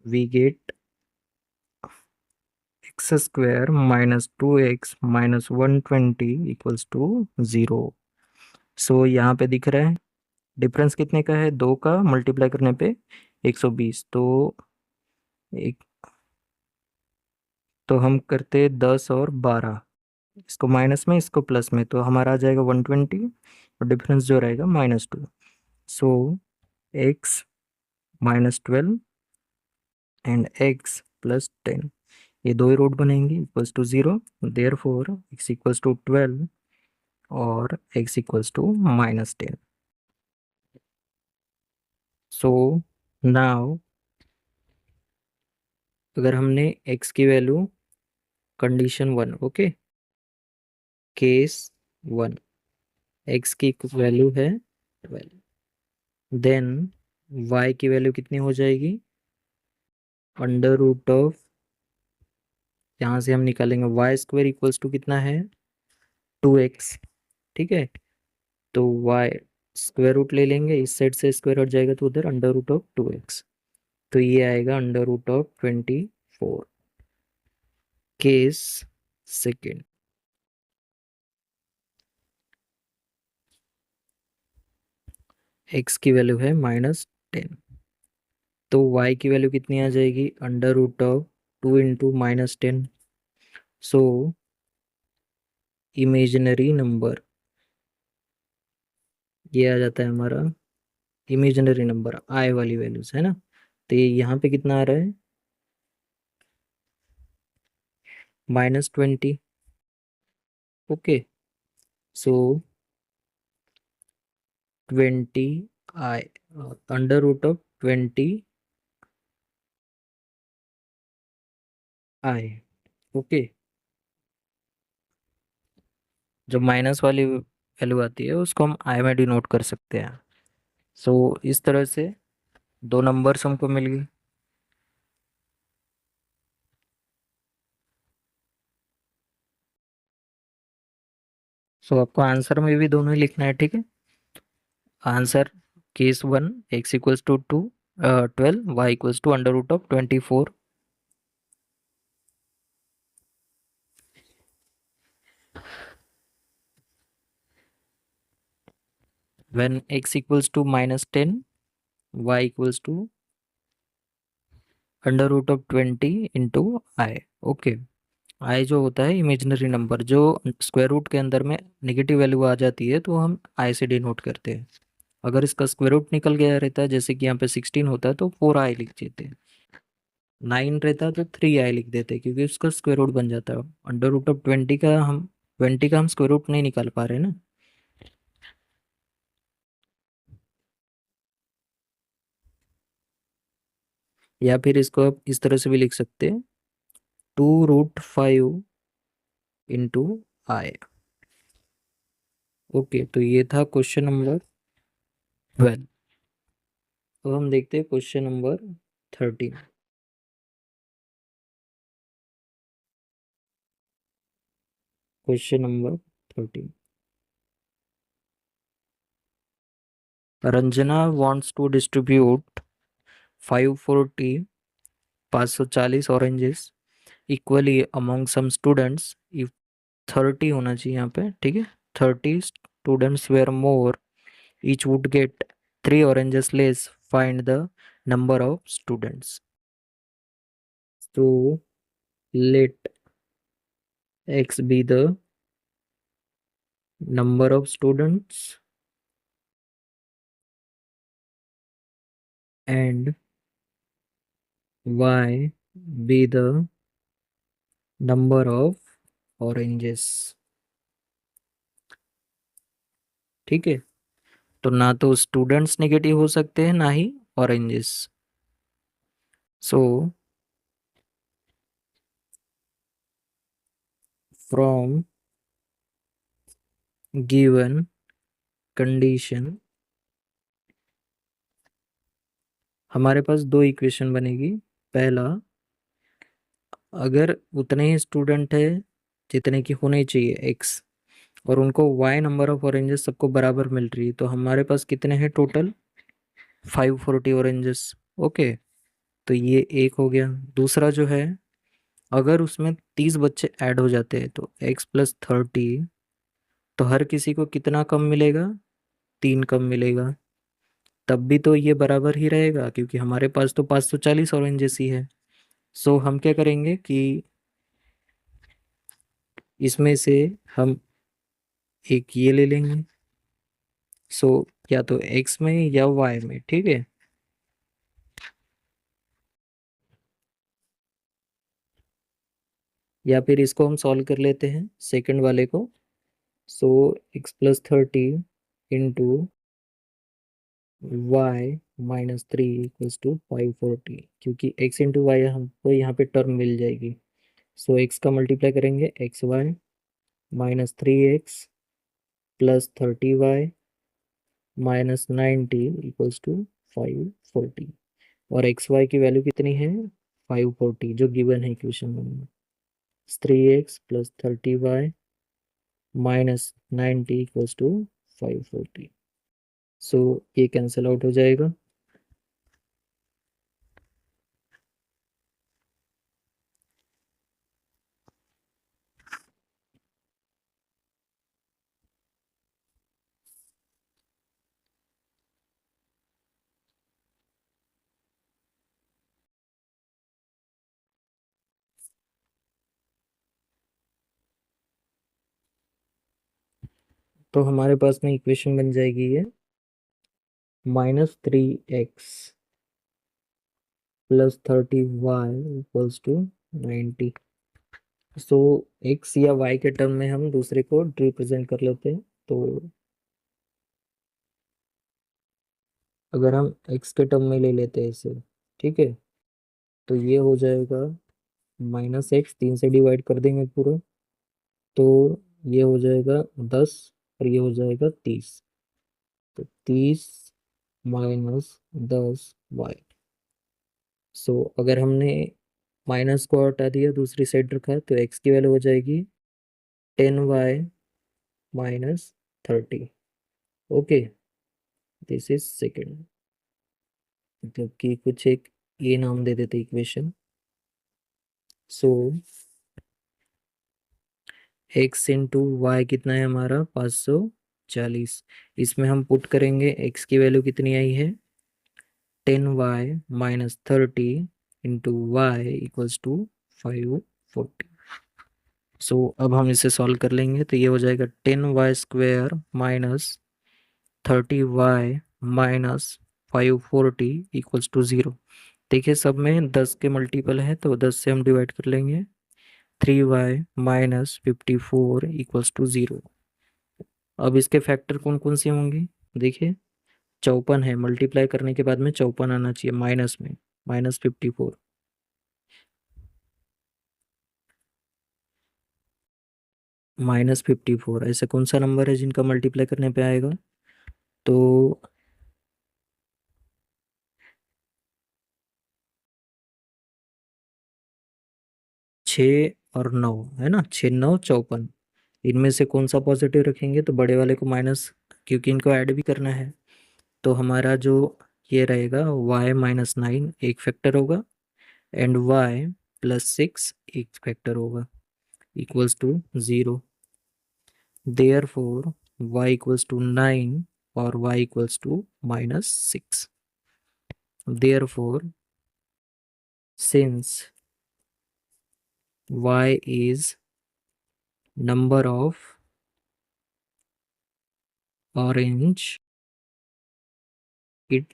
we get x square minus 2x minus 120 equals to 0. सो यहाँ पे दिख रहा है डिफरेंस कितने का है? 2 का मल्टीप्लाई करने पे 120. एक तो हम करते 10 और 12, इसको माइनस में इसको प्लस में, तो हमारा आ जाएगा 120 और डिफरेंस जो रहेगा -2. सो x -12 एंड x +10 ये दो ही रूट बनेंगे equals to 0. Therefore x equals to 12 और x equals to -10. So now अगर हमने x की value condition 1, okay, case 1 x की वैल्यू है 12, देन y की वैल्यू कितनी हो जाएगी? अंडर रूट ऑफ, यहाँ से हम निकालेंगे वाई स्क्वायर इक्वल्स टू कितना है? 2x. ठीक है. तो y स्क्वायर रूट ले लेंगे, इस साइड से स्क्वायर हट जाएगा तो उधर अंडर रूट ऑफ 2x. तो ये आएगा under root of 24. Case second. x की वैल्यू है -10. तो y की वैल्यू कितनी आ जाएगी? Under root of 2 into -10. So imaginary number ये आ जाता है हमारा इमेजिनरी नंबर आई वाली वैल्यूज है ना. तो ये यहाँ पे कितना आ रहा है? -20. Okay. So 20 I under root of 20 I. Okay, जो माइनस वाली वैल्यू आती है उसको हम आई में डिनोट कर सकते हैं। सो इस तरह से दो नंबर्स हमको मिल गए। सो आपको आंसर में भी दोनों ही लिखना है, ठीक है। Answer case 1 x equals to 12 y equals to under root of 24। when x equals to -10 y equals to under root of 20 into I. Okay, I जो होता है इमेजिनरी नंबर, जो स्क्वायर रूट के अंदर में नेगेटिव वैल्यू आ जाती है तो हम आई से डिनोट करते हैं। अगर इसका स्क्वायर रूट निकल गया रहता है, जैसे कि यहाँ पे 16 होता है, तो 4 आई लिख देते हैं। 9 रहता है तो 3 आई लिख देते हैं, क्योंकि उसका स्क्वायर रूट बन जाता है। अंडर रूट ऑफ 20 का हम स्क्वायर रूट नहीं निकाल पा रहे ना। या फिर इसको आप इस तरह से भी लिख सकते हैं, 2√5 इंटू आई। ओके, तो ये था क्वेश्चन नंबर 12। अब हम देखते हैं question number 13। Question number 13। Ranjana wants to distribute 540 oranges equally among some students. If 30 होना चाहिए यहाँ पे, ठीक है। 30 students were more, each would get 3 oranges less, find the number of students. तो let x be the number of students and y be the number of oranges। ठीक है, तो ना तो स्टूडेंट्स नेगेटिव हो सकते हैं, ना ही oranges. So from given condition हमारे पास दो इक्वेशन बनेगी। पहला, अगर उतने ही स्टूडेंट है जितने की होने चाहिए एक्स, और उनको वाई नंबर ऑफ ऑरेंजेस सबको बराबर मिल रही है, तो हमारे पास कितने हैं टोटल? 540 ऑरेंजेस। ओके, तो ये एक हो गया। दूसरा जो है, अगर उसमें 30 बच्चे ऐड हो जाते हैं तो x+30, तो हर किसी को कितना कम मिलेगा? 3 कम मिलेगा। तब भी तो ये बराबर ही रहेगा, क्योंकि हमारे पास तो 540 ऑरेंजेस ही है। सो हम क्या करेंगे कि इसमें से हम एक ये ले लेंगे। सो या तो x में या y में, ठीक है। या फिर इसको हम सॉल्व कर लेते हैं, सेकंड वाले को। सो x+30 into y-3 equals to 540, क्योंकि x इंटू वाई हमको यहाँ पे टर्म मिल जाएगी। सो x का मल्टीप्लाई करेंगे, xy-3x plus 30y-90 equals to 540। और xy की वैल्यू कितनी है? 540, जो गिवन है इक्वेशन में। 3x plus 30y-90 equals to 540। सो ये कैंसिल आउट हो जाएगा। तो हमारे पास में इक्वेशन बन जाएगी ये, -3x plus 30y equals to 90। So x या y के टर्म में हम दूसरे को रिप्रेजेंट कर लेते हैं। तो अगर हम x के टर्म में ले लेते हैं इसे, ठीक है, तो ये हो जाएगा -x, 3 से डिवाइड कर देंगे पूरा, तो ये हो जाएगा 10 और ये हो जाएगा 30। तो 30 -10y। सो अगर हमने माइनस को हटा दिया, दूसरी साइड रखा, तो x की वैल्यू हो जाएगी 10y -30। Okay, this is second. मतलब कि कुछ एक ये नाम दे देते इक्वेशन। सो x इंटू वाई कितना है हमारा 540। इसमें हम पुट करेंगे x की वैल्यू कितनी आई है 10y -30 into Y equals to 540। So अब हम इसे सॉल्व कर लेंगे, तो ये हो जाएगा 10y² -30y -540 इक्वल्स टू 0। देखिए सब में 10 के मल्टीपल है, तो 10 से हम डिवाइड कर लेंगे। 3y -54 equals to 0। अब इसके फैक्टर कौन कौन से होंगे, देखिए 54 है, मल्टीप्लाई करने के बाद में 54 आना चाहिए माइनस में, -54। -54 ऐसा कौन सा नंबर है जिनका मल्टीप्लाई करने पे आएगा, तो 6 और 9 है ना, 6 9 54। इनमें से कौन सा पॉजिटिव रखेंगे, तो बड़े वाले को माइनस, क्योंकि इनको ऐड भी करना है। तो हमारा जो ये रहेगा y-9 एक फैक्टर होगा, एंड y+6 एक फैक्टर होगा, equals to 0। Therefore y equals to 9 और y equals to -6। Therefore since y is number of orange, it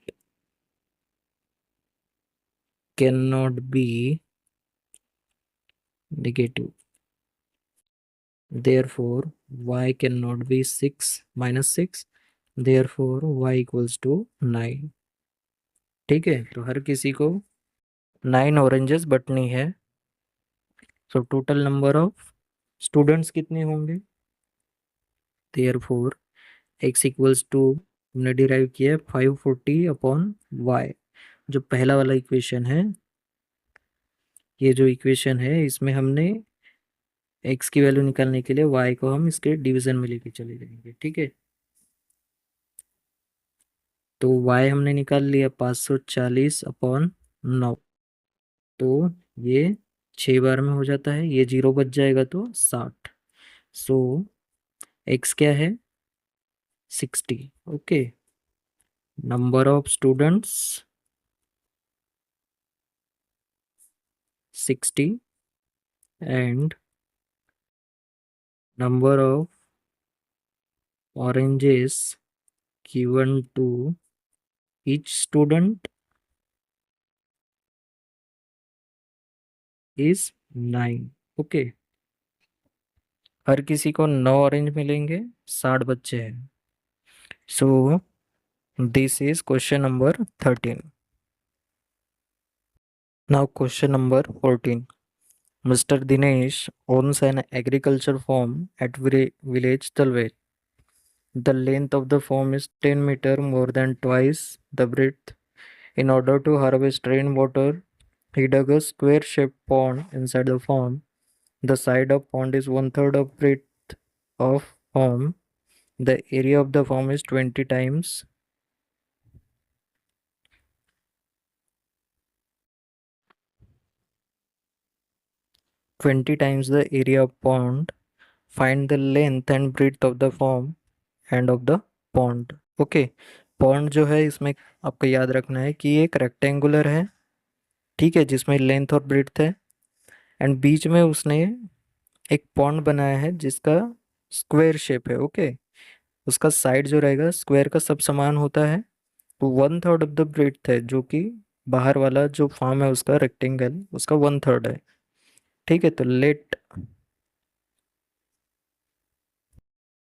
cannot be negative. Therefore y cannot be 6 -6, therefore y equals to 9। ठीक है, तो हर किसी को 9 oranges बटनी है। So total number of students कितने होंगे, therefore x equals to हमने derive किया है 540 अपॉन y। जो पहला वाला इक्वेशन है, ये जो इक्वेशन है, इसमें हमने x की वैल्यू निकालने के लिए y को हम इसके डिवीजन में लेके चले जाएंगे, ठीक है। तो y हमने निकाल लिया 540 अपॉन 9, तो ये 6 बार में हो जाता है, ये 0 बच जाएगा तो 60। सो x क्या है 60। Okay, number of students 60 and number of oranges given to each student is 9। Okay, हर किसी को 9 ऑरेंज मिलेंगे, 60 बच्चे हैं। So this is question number 13। Now question number 14। Mr. Dinesh owns an agriculture farm at village Talway. The length of the farm is 10 meter, more than twice the breadth. In order to harvest rainwater, he dug a square-shaped pond inside the farm. The side of pond is one-third of breadth of farm. The area of the farm is 20 times the area of pond. Find the length and breadth of the farm and of the pond. Okay, pond जो है इसमें आपको याद रखना है कि ये एक रेक्टेंगुलर है, ठीक है, जिसमें लेंथ और ब्रेड्थ है, एंड बीच में उसने एक पॉन्ड बनाया है जिसका स्क्वायर शेप है। ओके, उसका साइड जो रहेगा स्क्वायर का सब समान होता है, तो 1/3 ऑफ द ब्रेड्थ है, जो कि बाहर वाला जो फॉर्म है उसका रेक्टेंगल, उसका 1/3 है। ठीक है, तो लेट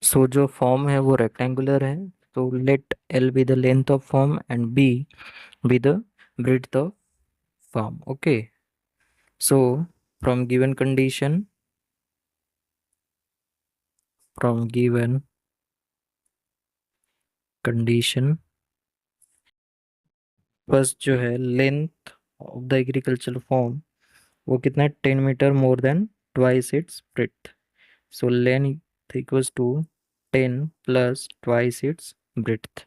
सो जो फॉर्म है वो रेक्टेंगुलर है, So let L be the length of form and B be the breadth of form. Okay. So from given condition, first जो है length of the agriculture farm वो कितना है 10 metre more than twice its breadth. So length equals to 10 + twice its breadth.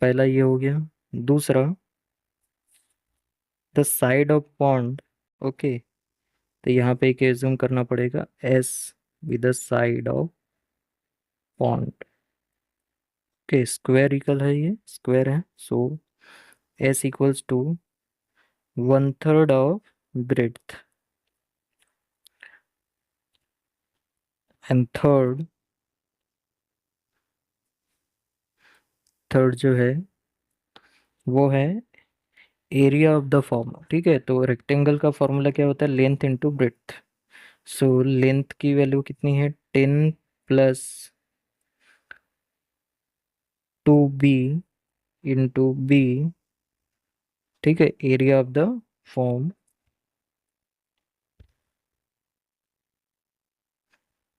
पहला ये हो गया. दूसरा the side of pond. Okay. तो यहाँ पे एक एज्यूम करना पड़ेगा S with the side of pond. Okay. स्क्वेरिकल है, ये स्क्वायर है. So S equals to 1/3 of breadth. And third जो है वो है एरिया ऑफ द फॉर्म. ठीक है. तो रेक्टेंगल का फॉर्मूला क्या होता है? Length into breadth. So length की वैल्यू कितनी है? 10 + 2b इंटू बी. ठीक है. Area of the form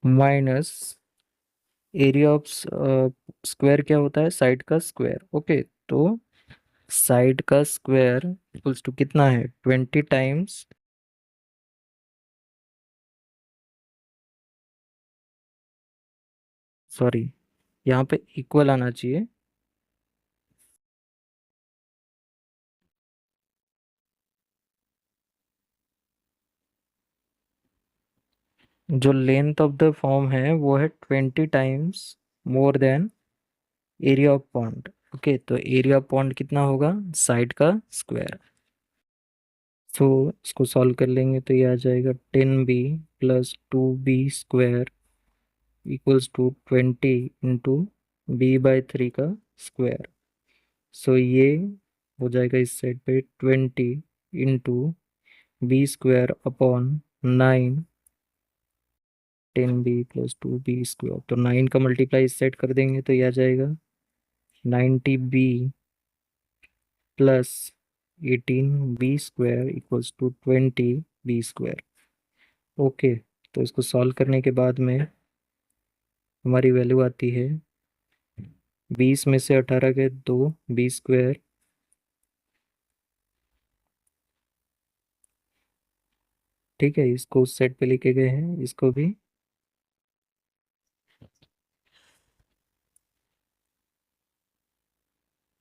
minus area of square. क्या होता है? साइड का स्क्वायर. ओके. तो साइड का स्क्वायर इक्वल्स टू कितना है? 20 टाइम्स. सॉरी, यहाँ पे इक्वल आना चाहिए. जो लेंथ ऑफ द फॉर्म है वो है 20 times more than area of pond. Okay. तो एरिया ऑफ पॉन्ड कितना होगा? साइड का स्क्वायर. सो इसको सॉल्व कर लेंगे तो ये आ जाएगा 10b + 2b² equals to 20 into b/3 का स्क्वायर. सो ये हो जाएगा इस साइड पे 20 into b² upon 9. 10b + 2b². तो 9 का मल्टीप्लाई इस साइड कर देंगे तो ये आ जाएगा 90b + 18b² equals to 20b². Okay. तो इसको सॉल्व करने के बाद में हमारी वैल्यू आती है 20 में से 18 गए 2 b². ठीक है. इसको उस साइड पे लेके गए हैं, इसको भी.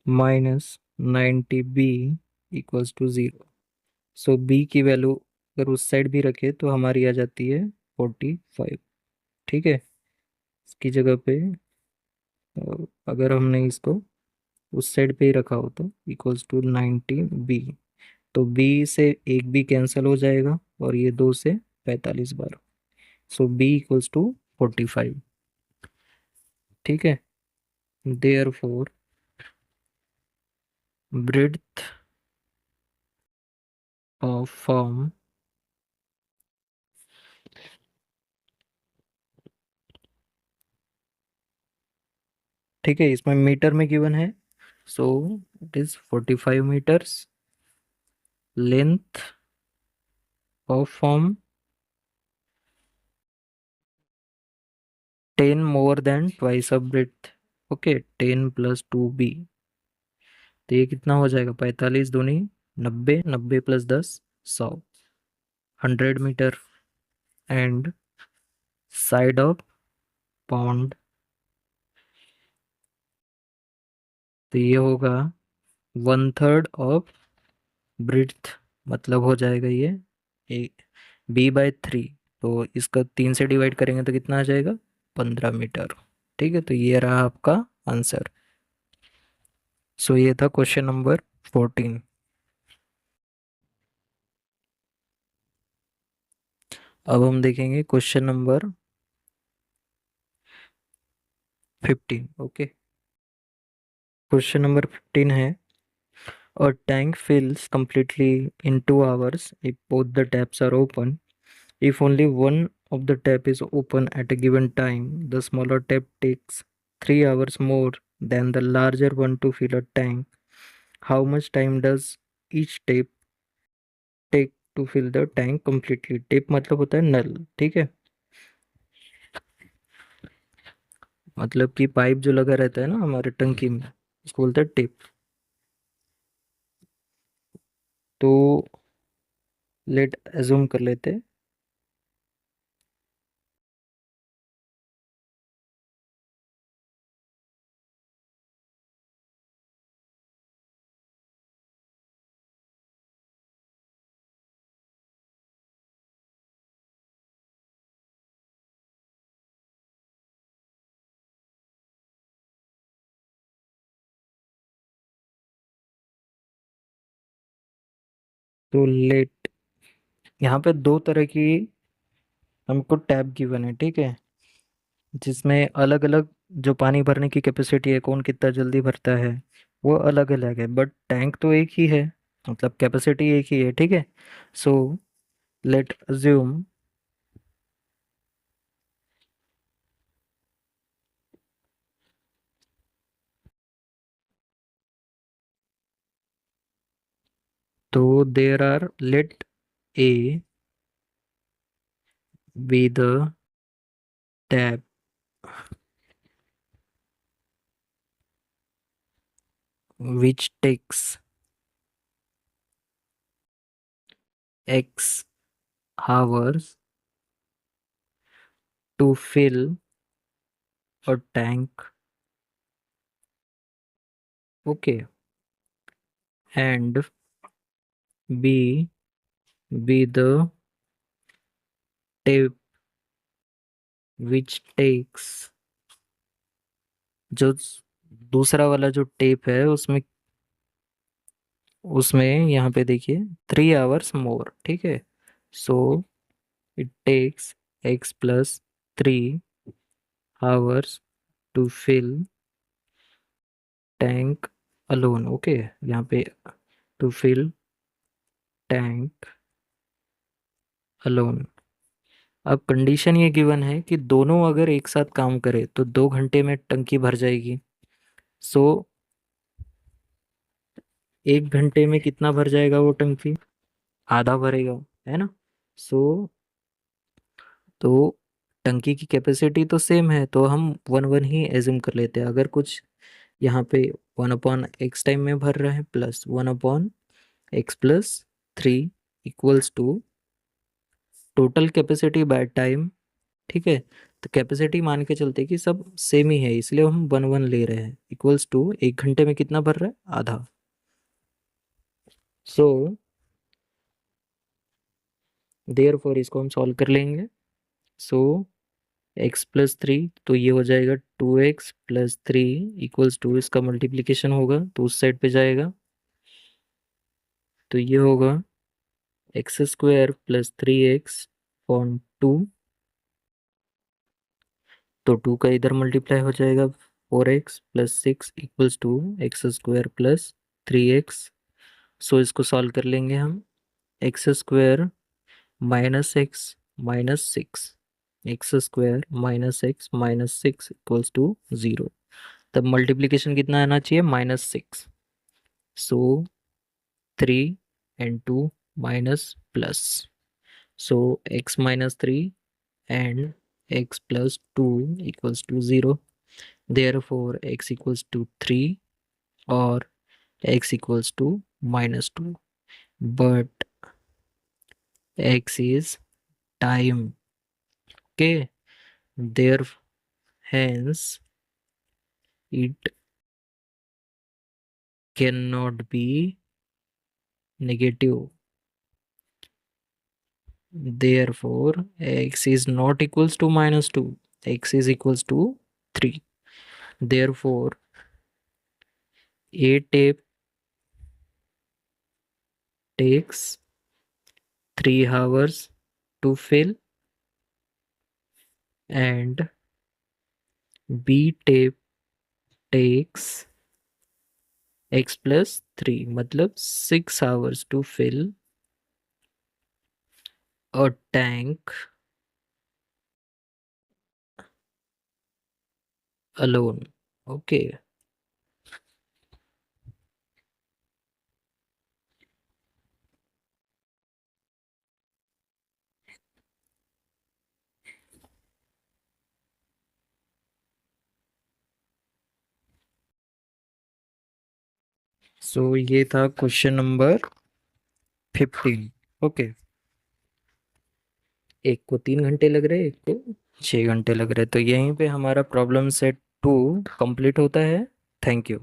-90b equals to 0. So b की वैल्यू अगर उस साइड भी रखे तो हमारी आ जाती है 45. ठीक है. इसकी जगह पे अगर हमने इसको उस साइड पे ही रखा हो तो इक्वल्स टू 90b. तो b से एक b कैंसिल हो जाएगा और ये 2 से 45 बार. So b equals to 45. ठीक है. Therefore breadth of farm. ठीक है. इसमें मीटर में गिवन है. So it is 45 metres. Length of farm 10 more than twice of breadth. Okay. 10 + 2b. तो ये कितना हो जाएगा? 45 दूनी 90, 90 + 10 100. 100 metre. And side of pond तो ये होगा 1/3 ऑफ ब्रेड्थ. मतलब हो जाएगा ये b/3. तो इसका 3 से डिवाइड करेंगे तो कितना आ जाएगा? 15 मीटर. ठीक है. तो ये रहा आपका आंसर. सो ये था क्वेश्चन नंबर 14. अब हम देखेंगे question number 15. Okay. Question number 15 है a tank fills completely in 2 hours if both the taps are open. If only one of the tap is open at a given time, the smaller tap takes 3 hours more than the larger one to fill a tank, how much time does each tape take to fill the tank completely? Tape मतलब होता है नल, ठीक है, मतलब कि pipe जो लगा रहता है ना हमारे टंकी में, उसको बोलते हैं टेप। तो लेट एज्यूम कर लेते हैं, तो लेट, यहाँ पे दो तरह की हमको टैब गिवन है, ठीक है, जिसमें अलग अलग जो पानी भरने की कैपेसिटी है, कौन कितना जल्दी भरता है, वो अलग अलग है, बट टैंक तो एक ही है, मतलब कैपेसिटी एक ही है, ठीक है। सो लेट अज्यूम तो there are, let A be the tap which takes X hours to fill a tank, okay, and B be the tape which takes, जो दूसरा वाला जो टेप है उसमें, यहाँ पे देखिए 3 hours मोर, ठीक है। So it takes X+3 hours to fill tank alone, okay, यहाँ पे to fill tank alone। अब कंडीशन ये गिवन है कि दोनों अगर एक साथ काम करे तो 2 घंटे में टंकी भर जाएगी। सो 1 घंटे में कितना भर जाएगा वो टंकी? आधा भरेगा, है ना। सो तो टंकी की कैपेसिटी तो सेम है, तो हम वन वन ही एज्यूम कर लेते हैं। अगर कुछ यहाँ पे 1/x टाइम में भर रहा है plus 1/x+3 equals to total capacity by time, ठीक है। तो कैपेसिटी मान के चलते कि सब सेम ही है, इसलिए हम वन वन ले रहे हैं, इक्वल्स टू 1 घंटे में कितना भर रहा है? आधा। सो देयरफॉर इसको हम सॉल्व कर लेंगे। सो x+3, तो ये हो जाएगा 2x+3 इक्वल्स टू, इसका मल्टीप्लीकेशन होगा तो उस साइड पे जाएगा, तो ये होगा x² + 3x/2, तो 2 का इधर मल्टीप्लाई हो जाएगा 4x+6 equals to x² + 3x। सो इसको सॉल्व कर लेंगे हम। x² -x -6, x² - x -6 equals to 0। तब मल्टीप्लीकेशन कितना आना चाहिए? -6। सो 3 and 2 minus plus, so x-3 and x+2 equals to 0, therefore x equals to 3 or x equals to -2, but x is time, okay, there, hence it cannot be negative, therefore x is not equals to -2, x is equals to 3, therefore a tape takes 3 hours to fill and B tape takes x+3, मतलब 6 hours to fill a tank alone, okay। सो ये था question number 15। Okay, एक को 3 घंटे लग रहे, एक को 6 घंटे लग रहे, तो यहीं पे हमारा प्रॉब्लम सेट 2 कंप्लीट होता है। Thank you.